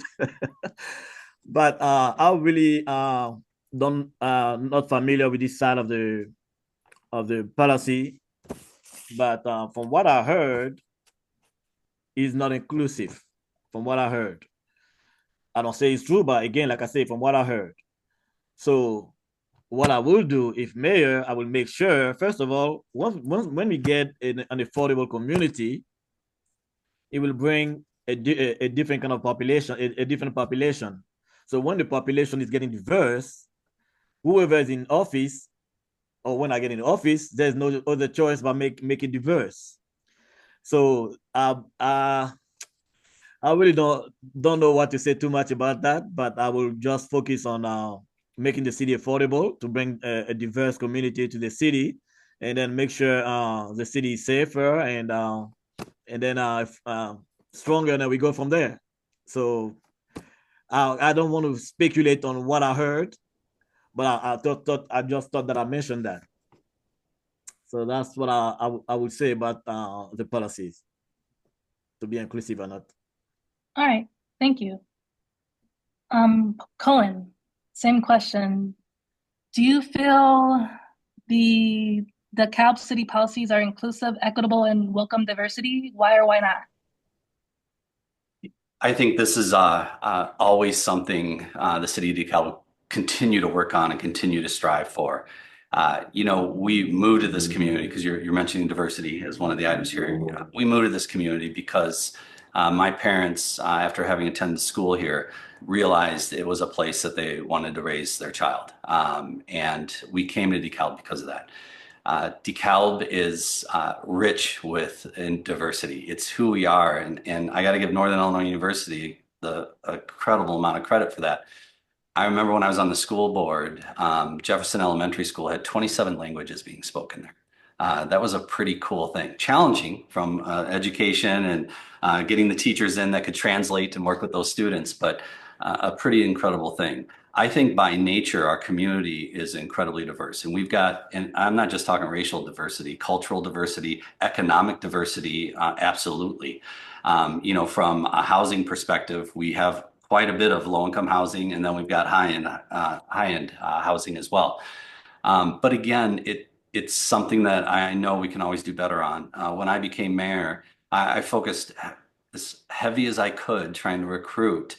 But I really don't not familiar with this side of the policy. But from what I heard, is not inclusive. From what I heard, I don't say it's true, but again, like I say, from what I heard. So what I will do, if mayor, I will make sure, first of all, when we get an affordable community, it will bring a different kind of population, a different population. So when the population is getting diverse, whoever is in office, or when I get in office, there's no other choice but make it diverse. So I really don't know what to say too much about that, but I will just focus on making the city affordable to bring a diverse community to the city, and then make sure the city is safer and then stronger, and then we go from there. So I don't want to speculate on what I heard, but I just thought that I mentioned that. So that's what I would say about the policies to be inclusive or not. All right, thank you. Cohen, same question. Do you feel the DeKalb city policies are inclusive, equitable, and welcome diversity? Why or why not? I think this is always something the city of DeKalb will continue to work on and continue to strive for. We moved to this community because you're mentioning diversity as one of the items here. We moved to this community because my parents, after having attended school here, realized it was a place that they wanted to raise their child. And we came to DeKalb because of that. DeKalb is rich in diversity. It's who we are. And I got to give Northern Illinois University the incredible amount of credit for that. I remember when I was on the school board, Jefferson Elementary School had 27 languages being spoken there. That was a pretty cool thing. Challenging from education and getting the teachers in that could translate and work with those students, but a pretty incredible thing. I think by nature, our community is incredibly diverse. And we've got, and I'm not just talking racial diversity, cultural diversity, economic diversity, absolutely. From a housing perspective, we have quite a bit of low-income housing, and then we've got high-end housing as well. But again, it's something that I know we can always do better on. When I became mayor, I focused as heavy as I could trying to recruit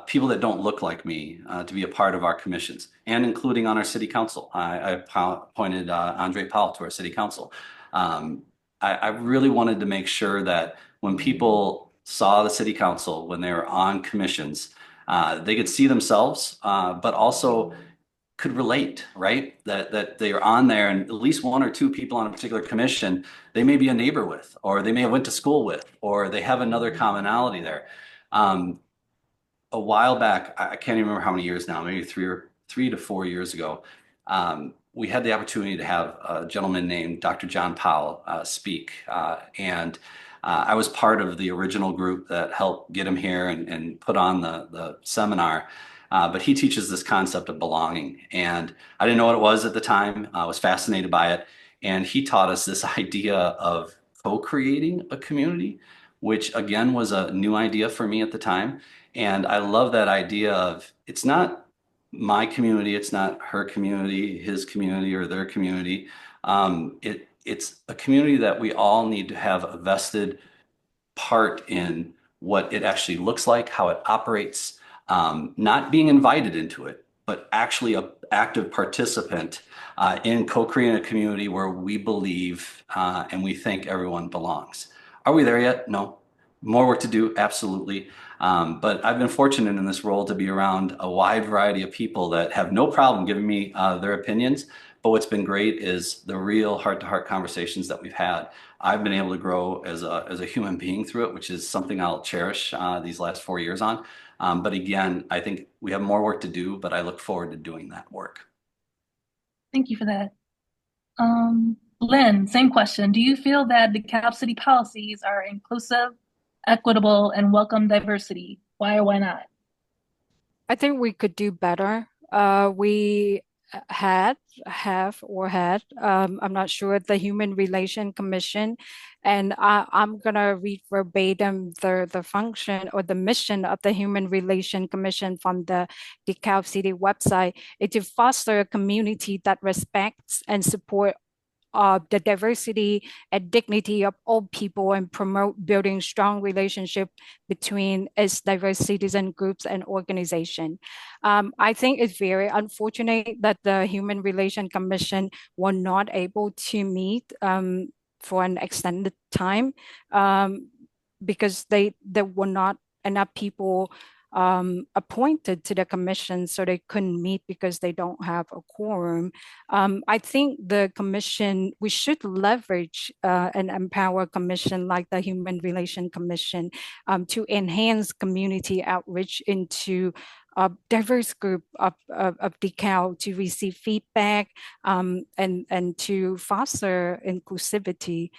people that don't look like me to be a part of our commissions, and including on our city council. I appointed Andre Powell to our city council. I really wanted to make sure that when people saw the city council, when they were on commissions, they could see themselves, but also could relate, right? That they are on there, and at least one or two people on a particular commission, they may be a neighbor with, or they may have went to school with, or they have another commonality there. A while back, I can't even remember how many years now, maybe 3 to 4 years ago, we had the opportunity to have a gentleman named Dr. John Powell speak. And I was part of the original group that helped get him here and put on the seminar. But he teaches this concept of belonging. And I didn't know what it was at the time. I was fascinated by it. And he taught us this idea of co-creating a community, which again was a new idea for me at the time. And I love that idea of it's not my community, it's not her community, his community, or their community. It's a community that we all need to have a vested part in what it actually looks like, how it operates, not being invited into it, but actually an active participant in co-creating a community where we believe and we think everyone belongs. Are we there yet? No. More work to do, absolutely. But I've been fortunate in this role to be around a wide variety of people that have no problem giving me their opinions. But what's been great is the real heart-to-heart conversations that we've had. I've been able to grow as a human being through it, which is something I'll cherish these last 4 years on. But again, I think we have more work to do, but I look forward to doing that work. Thank you for that. Lynn, same question. Do you feel that the DeKalb city policies are inclusive, equitable, and welcome diversity? Why or why not? I think we could do better. We had, have or had, I'm not sure, the Human Relation Commission. And I'm gonna read verbatim the function or the mission of the Human Relation Commission from the DeKalb City website. It's to foster a community that respects and support the diversity and dignity of all people and promote building strong relationship between its diverse citizen groups and organization. I think it's very unfortunate that the Human Relation Commission were not able to meet for an extended time because there were not enough people appointed to the commission, so they couldn't meet because they don't have a quorum. I think the commission, we should leverage and empower a commission like the Human Relation Commission to enhance community outreach into a diverse group of DeKalb to receive feedback and to foster inclusivity.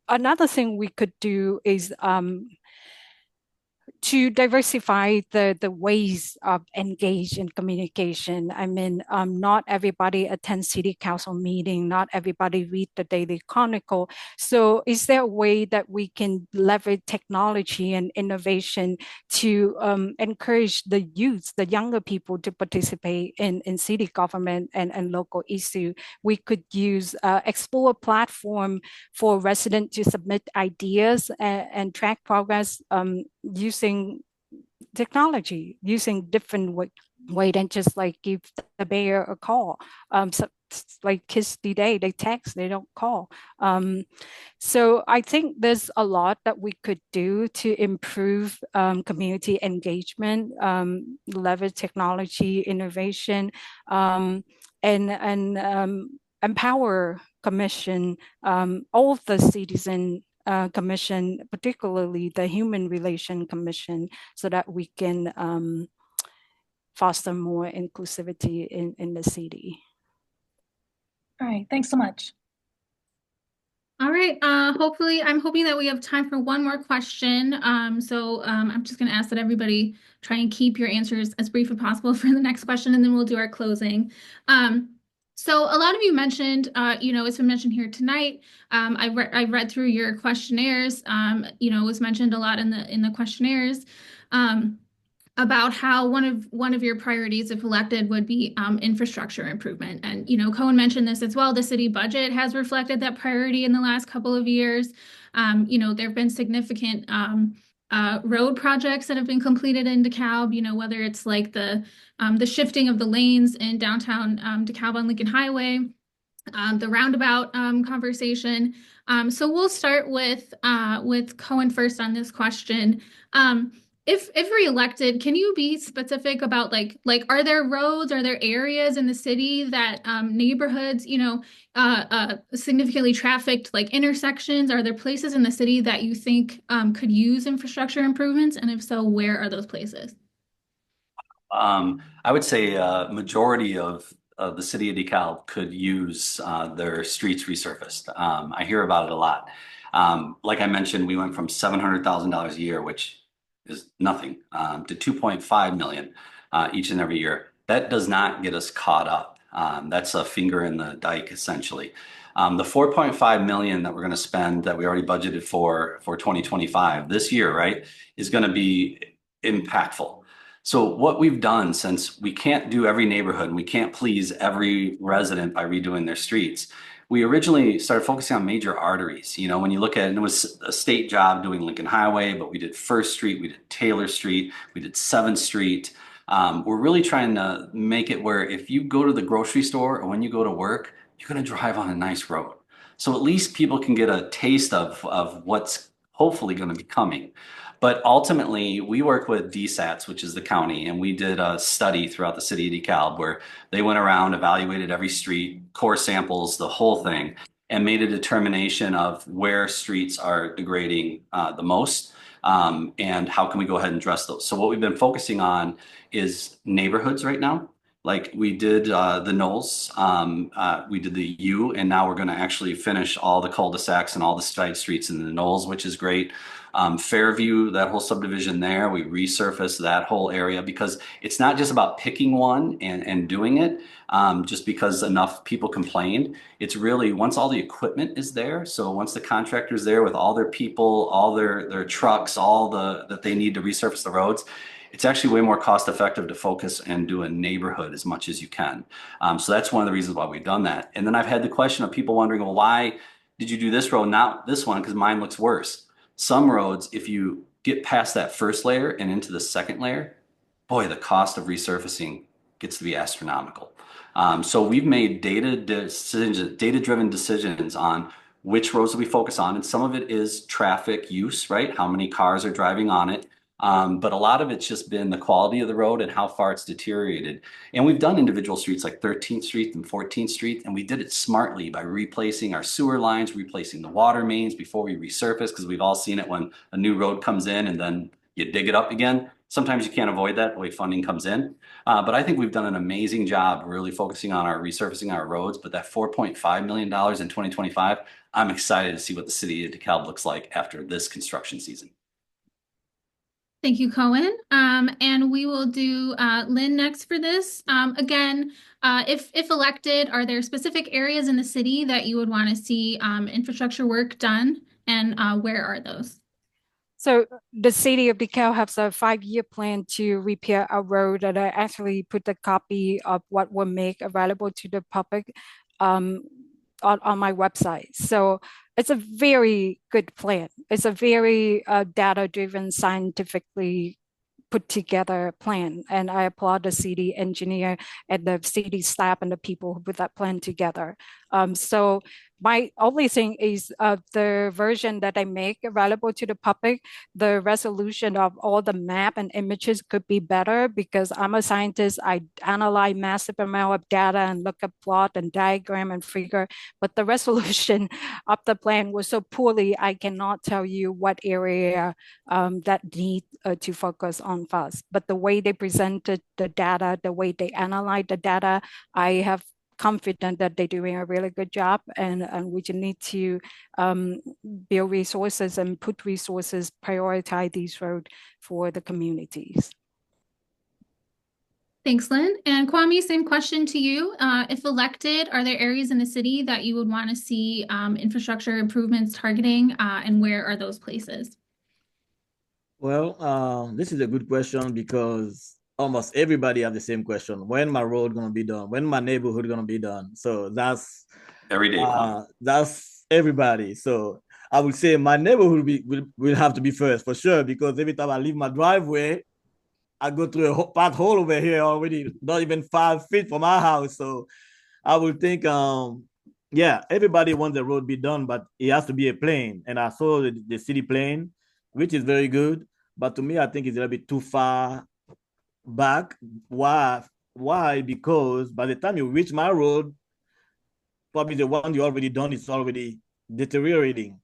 Another thing we could do is to diversify the ways of engage in communication. I mean, not everybody attends city council meeting, not everybody read the Daily Chronicle. So is there a way that we can leverage technology and innovation to encourage the youth, the younger people to participate in city government and local issue? We could use explore a platform for residents to submit ideas and track progress using technology, using different way than just like give the mayor a call. So like kids today, they text, they don't call. So I think there's a lot that we could do to improve community engagement, leverage technology, innovation, and empower commission, all of the citizen commission, particularly the Human Relation Commission, so that we can foster more inclusivity in the city. All right, thanks so much. All right. Hopefully, I'm hoping that we have time for one more question. I'm just going to ask that everybody try and keep your answers as brief as possible for the next question, and then we'll do our closing. So a lot of you mentioned, it's been mentioned here tonight. I read through your questionnaires. It was mentioned a lot in the questionnaires. About how one of your priorities, if elected, would be infrastructure improvement. And Cohen mentioned this as well. The city budget has reflected that priority in the last couple of years. There have been significant road projects that have been completed in DeKalb. Whether it's like the shifting of the lanes in downtown DeKalb on Lincoln Highway, the roundabout conversation. So we'll start with Cohen first on this question. If reelected, can you be specific about like are there roads, are there areas in the city that neighborhoods, significantly trafficked, like intersections? Are there places in the city that you think could use infrastructure improvements? And if so, where are those places? I would say majority of the city of DeKalb could use their streets resurfaced. I hear about it a lot. Like I mentioned, we went from $700,000 a year, which is nothing, to 2.5 million each and every year. That does not get us caught up. That's a finger in the dike, essentially. The 4.5 million that we're going to spend, that we already budgeted for 2025 this year, right, is going to be impactful. So what we've done, since we can't do every neighborhood and we can't please every resident by redoing their streets, we originally started focusing on major arteries. When you look at it, it was a state job doing Lincoln Highway, but we did First Street, we did Taylor Street, we did 7th Street. We're really trying to make it where if you go to the grocery store or when you go to work, you're going to drive on a nice road. So at least people can get a taste of what's hopefully going to be coming. But ultimately, we work with DSATs, which is the county, and we did a study throughout the city of DeKalb where they went around, evaluated every street, core samples, the whole thing, and made a determination of where streets are degrading the most, and how can we go ahead and address those. So what we've been focusing on is neighborhoods right now. Like we did the Knolls, we did the U, and now we're going to actually finish all the cul-de-sacs and all the side streets in the Knolls, which is great. Fairview, that whole subdivision there, we resurfaced that whole area because it's not just about picking one and doing it just because enough people complained. It's really once all the equipment is there, so once the contractor's there with all their people, all their trucks, all that they need to resurface the roads, it's actually way more cost effective to focus and do a neighborhood as much as you can. So that's one of the reasons why we've done that. And then I've had the question of people wondering, well, why did you do this road, not this one? Because mine looks worse. Some roads, if you get past that first layer and into the second layer, boy, the cost of resurfacing gets to be astronomical. So we've made data-driven decisions on which roads do we focus on, and some of it is traffic use, right? How many cars are driving on it? But a lot of it's just been the quality of the road and how far it's deteriorated. And we've done individual streets like 13th Street and 14th Street, and we did it smartly by replacing our sewer lines, replacing the water mains before we resurface, because we've all seen it when a new road comes in and then you dig it up again. Sometimes you can't avoid that the way funding comes in. But I think we've done an amazing job really focusing on our resurfacing our roads. But that $4.5 million in 2025, I'm excited to see what the city of DeKalb looks like after this construction season. Thank you, Cohen. And we will do Lynn next for this. Again, if elected, are there specific areas in the city that you would want to see infrastructure work done, and where are those? So the city of DeKalb has a 5-year plan to repair a road, and I actually put a copy of what we'll make available to the public on my website. So it's a very good plan. It's a very data-driven, scientifically put together plan. And I applaud the city engineer and the city staff and the people who put that plan together. So my only thing is the version that I make available to the public, the resolution of all the map and images could be better because I'm a scientist. I analyze massive amount of data and look at plot and diagram and figure, but the resolution of the plan was so poorly, I cannot tell you what area that need to focus on first. But the way they presented the data, the way they analyze the data, I have confident that they're doing a really good job, and we just need to build resources and put resources, prioritize these roads for the communities. Thanks, Lynn. And Kwame, same question to you. If elected, are there areas in the city that you would want to see infrastructure improvements targeting, and where are those places? Well, this is a good question because almost everybody have the same question. When my road gonna be done? When my neighborhood gonna be done? So that's every day. That's everybody. So I would say my neighborhood will have to be first for sure, because every time I leave my driveway, I go through a pothole over here already, not even 5 feet from my house. So I would think, yeah, everybody wants the road be done, but it has to be a plan. And I saw the city plan, which is very good. But to me, I think it's a little bit too far back. Why? Why? Because by the time you reach my road, probably the one you already done is already deteriorating.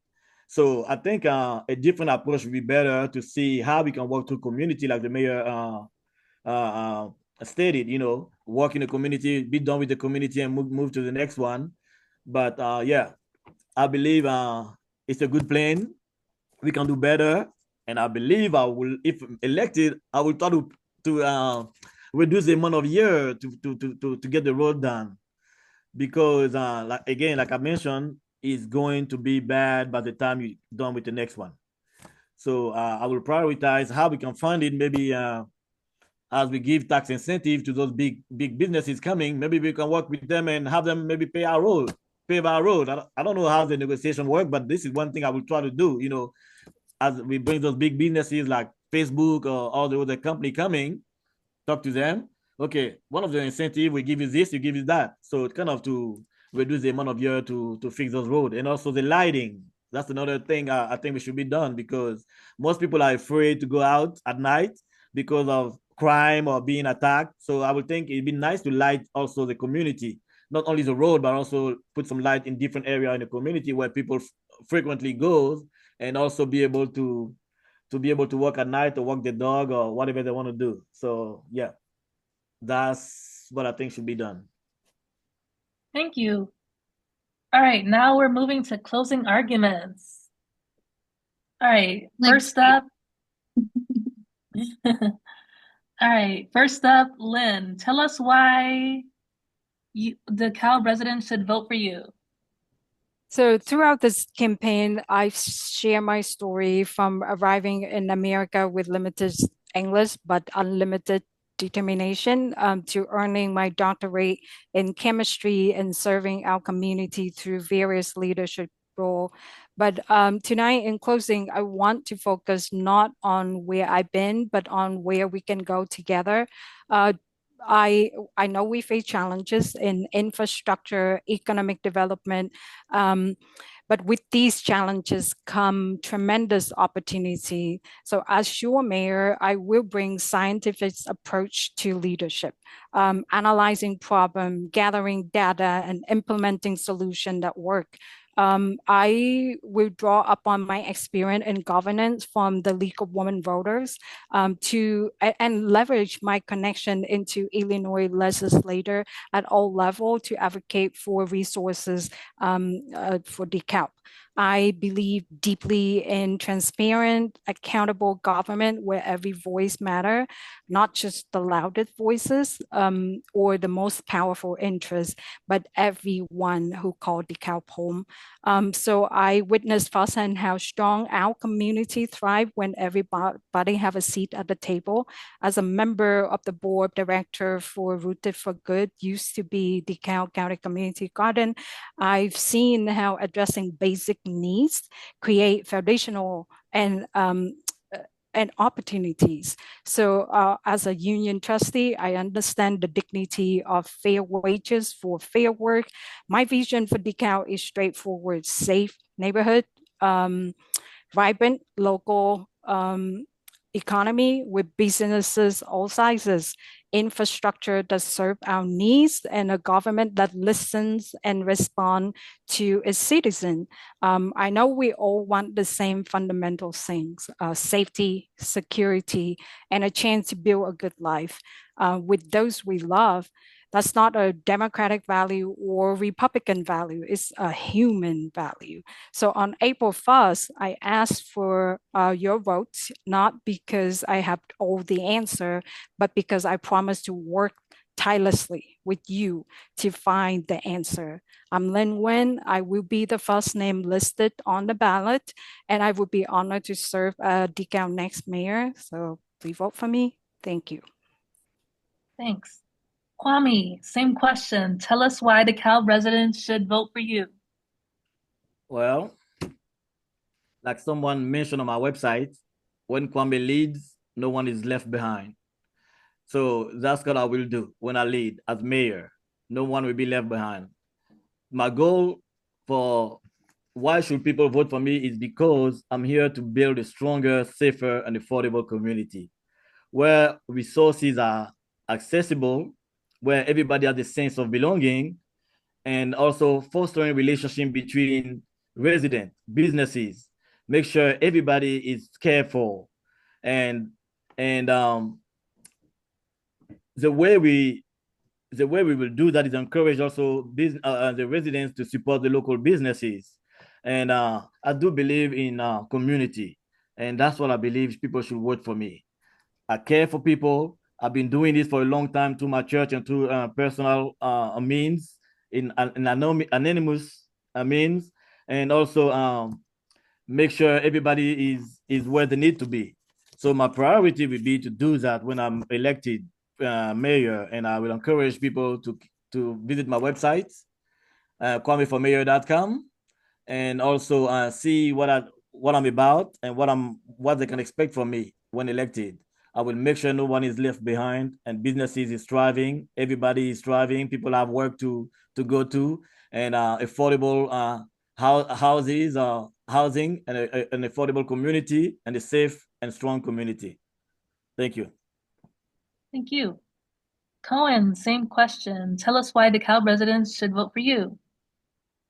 So I think a different approach would be better to see how we can work through community, like the mayor stated, work in the community, be done with the community and move to the next one. But yeah, I believe it's a good plan. We can do better. And I believe I will, if elected, I will try to reduce the amount of year to get the road done. Because like I mentioned, it's going to be bad by the time you're done with the next one. So I will prioritize how we can fund it. Maybe as we give tax incentive to those big businesses coming, maybe we can work with them and have them maybe pay our road. I don't know how the negotiation work, but this is one thing I will try to do. As we bring those big businesses like Facebook or all the other company coming, talk to them. Okay, one of the incentive, we give you this, you give you that. So it's kind of to reduce the amount of year to fix those roads. And also the lighting. That's another thing I think we should be done, because most people are afraid to go out at night because of crime or being attacked. So I would think it'd be nice to light also the community, not only the road, but also put some light in different area in the community where people frequently go, and also be able to walk at night or walk the dog or whatever they want to do. So yeah, that's what I think should be done. Thank you. All right, now we're moving to closing arguments. All right, first up. All right, first up, Lynn, tell us why the DeKalb residents should vote for you. So throughout this campaign, I've shared my story from arriving in America with limited English, but unlimited determination, to earning my doctorate in chemistry and serving our community through various leadership roles. But tonight, in closing, I want to focus not on where I've been, but on where we can go together. Uh, I know we face challenges in infrastructure, economic development, but with these challenges come tremendous opportunity. So as your mayor, I will bring scientific approach to leadership, analyzing problem, gathering data, and implementing solutions that work. I will draw upon my experience in governance from the League of Women Voters, and leverage my connection into Illinois legislator at all levels to advocate for resources for DeKalb. I believe deeply in transparent, accountable government where every voice matters, not just the loudest voices or the most powerful interests, but everyone who called DeKalb home. So I witnessed firsthand how strong our community thrive when everybody have a seat at the table. As a member of the board director for Rooted for Good, used to be DeKalb County Community Garden, I've seen how addressing basic needs create foundational and opportunities. So as a union trustee, I understand the dignity of fair wages for fair work. My vision for DeKalb is straightforward: safe neighborhood, vibrant local economy with businesses all sizes, infrastructure that serve our needs, and a government that listens and responds to its citizens. I know we all want the same fundamental things: safety, security, and a chance to build a good life with those we love. That's not a Democratic value or Republican value, it's a human value. So on April 1st, I asked for your votes, not because I have all the answer, but because I promise to work tirelessly with you to find the answer. I'm Lynn Nguyen. I will be the first name listed on the ballot, and I would be honored to serve DeKalb next mayor. So please vote for me. Thank you. Thanks. Kwame, same question. Tell us why DeKalb residents should vote for you. Well, like someone mentioned on my website, when Kwame leads, no one is left behind. So that's what I will do when I lead as mayor. No one will be left behind. My goal for why should people vote for me is because I'm here to build a stronger, safer, and affordable community where resources are accessible, where everybody has a sense of belonging, and also fostering relationship between residents, businesses, make sure everybody is cared for. And the way we will do that is encourage also the residents to support the local businesses. And I do believe in community, and that's what I believe people should vote for me. I care for people. I've been doing this for a long time through my church and through personal means, in anonymous means, and also make sure everybody is where they need to be. So my priority will be to do that when I'm elected mayor, and I will encourage people to visit my website, kwameformayor.com, and also see what I'm about and what they can expect from me when elected. I will make sure no one is left behind, and businesses is thriving. Everybody is thriving. People have work to go to, and affordable housing, and an affordable community, and a safe and strong community. Thank you. Thank you. Cohen, same question. Tell us why DeKalb residents should vote for you.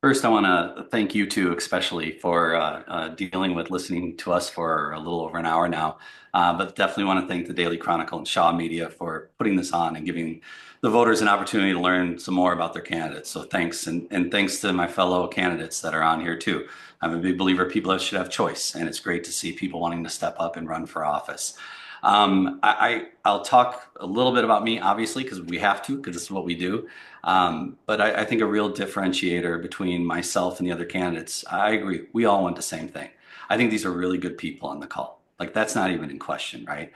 First, I want to thank you two, especially for dealing with listening to us for a little over an hour now. But definitely want to thank the Daily Chronicle and Shaw Media for putting this on and giving the voters an opportunity to learn some more about their candidates. So thanks, and thanks to my fellow candidates that are on here too. I'm a big believer people should have choice, and it's great to see people wanting to step up and run for office. I'll talk a little bit about me, obviously, because we have to, because this is what we do. But I think a real differentiator between myself and the other candidates, I agree, we all want the same thing. I think these are really good people on the call. Like, that's not even in question, right?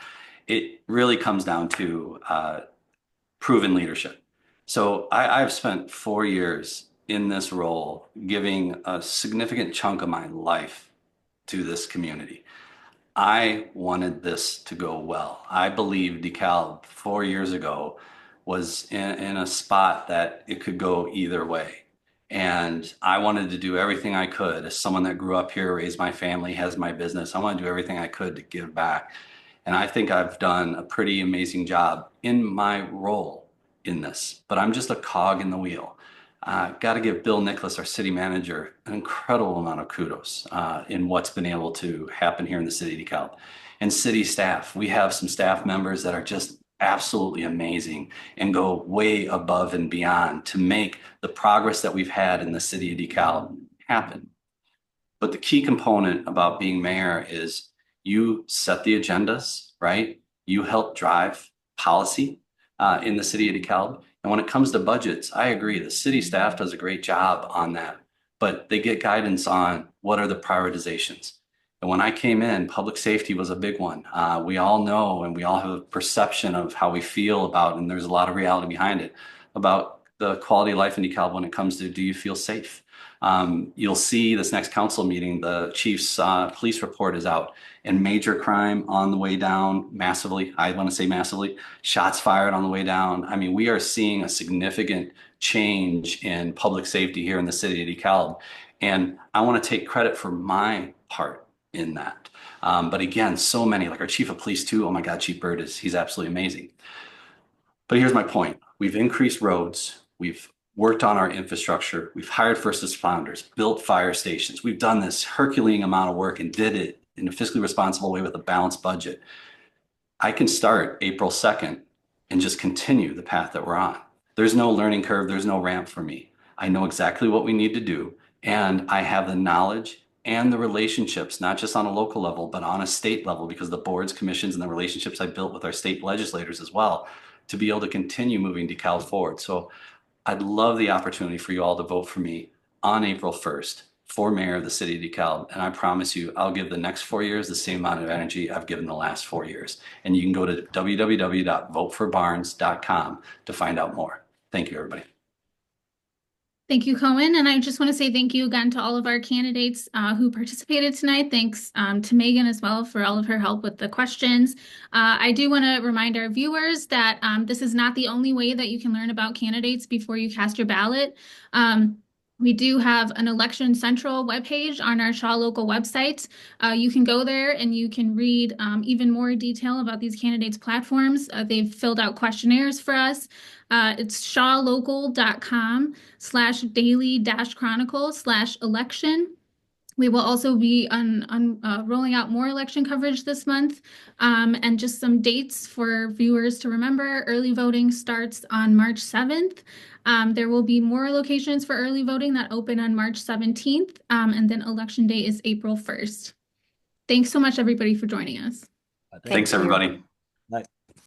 It really comes down to proven leadership. So I've spent 4 years in this role, giving a significant chunk of my life to this community. I wanted this to go well. I believe DeKalb 4 years ago was in a spot that it could go either way. And I wanted to do everything I could as someone that grew up here, raised my family, has my business. I want to do everything I could to give back. And I think I've done a pretty amazing job in my role in this, but I'm just a cog in the wheel. Got to give Bill Nicholas, our city manager, an incredible amount of kudos in what's been able to happen here in the city of DeKalb. And city staff, we have some staff members that are just absolutely amazing and go way above and beyond to make the progress that we've had in the city of DeKalb happen. But the key component about being mayor is you set the agendas, right? You help drive policy in the city of DeKalb. And when it comes to budgets, I agree, the city staff does a great job on that, but they get guidance on what are the prioritizations. And when I came in, public safety was a big one. We all know, and we all have a perception of how we feel about, and there's a lot of reality behind it, about the quality of life in DeKalb when it comes to, do you feel safe? You'll see this next council meeting, the chief's police report is out, and major crime on the way down massively. I want to say massively. Shots fired on the way down. I mean, we are seeing a significant change in public safety here in the city of DeKalb. And I want to take credit for my part in that. But again, so many, like our chief of police too. Oh my God, Chief Bird he's absolutely amazing. But here's my point. We've increased roads. We've worked on our infrastructure. We've hired first responders, built fire stations. We've done this Herculean amount of work and did it in a fiscally responsible way with a balanced budget. I can start April 2nd and just continue the path that we're on. There's no learning curve. There's no ramp for me. I know exactly what we need to do. And I have the knowledge and the relationships, not just on a local level, but on a state level, because the boards, commissions, and the relationships I built with our state legislators as well, to be able to continue moving DeKalb forward. So I'd love the opportunity for you all to vote for me on April 1st for mayor of the city of DeKalb. And I promise you, I'll give the next 4 years the same amount of energy I've given the last 4 years. And you can go to www.voteforbarnes.com to find out more. Thank you, everybody. Thank you, Cohen. And I just want to say thank you again to all of our candidates who participated tonight. Thanks to Megan as well for all of her help with the questions. I do want to remind our viewers that this is not the only way that you can learn about candidates before you cast your ballot. We do have an Election Central webpage on our Shaw Local website. You can go there and you can read even more detail about these candidates' platforms. They've filled out questionnaires for us. It's shawlocal.com/daily-chronicle/election. We will also be rolling out more election coverage this month, and just some dates for viewers to remember. Early voting starts on March 7th. There will be more locations for early voting that open on March 17th, and then Election Day is April 1st. Thanks so much, everybody, for joining us. Thanks, everybody.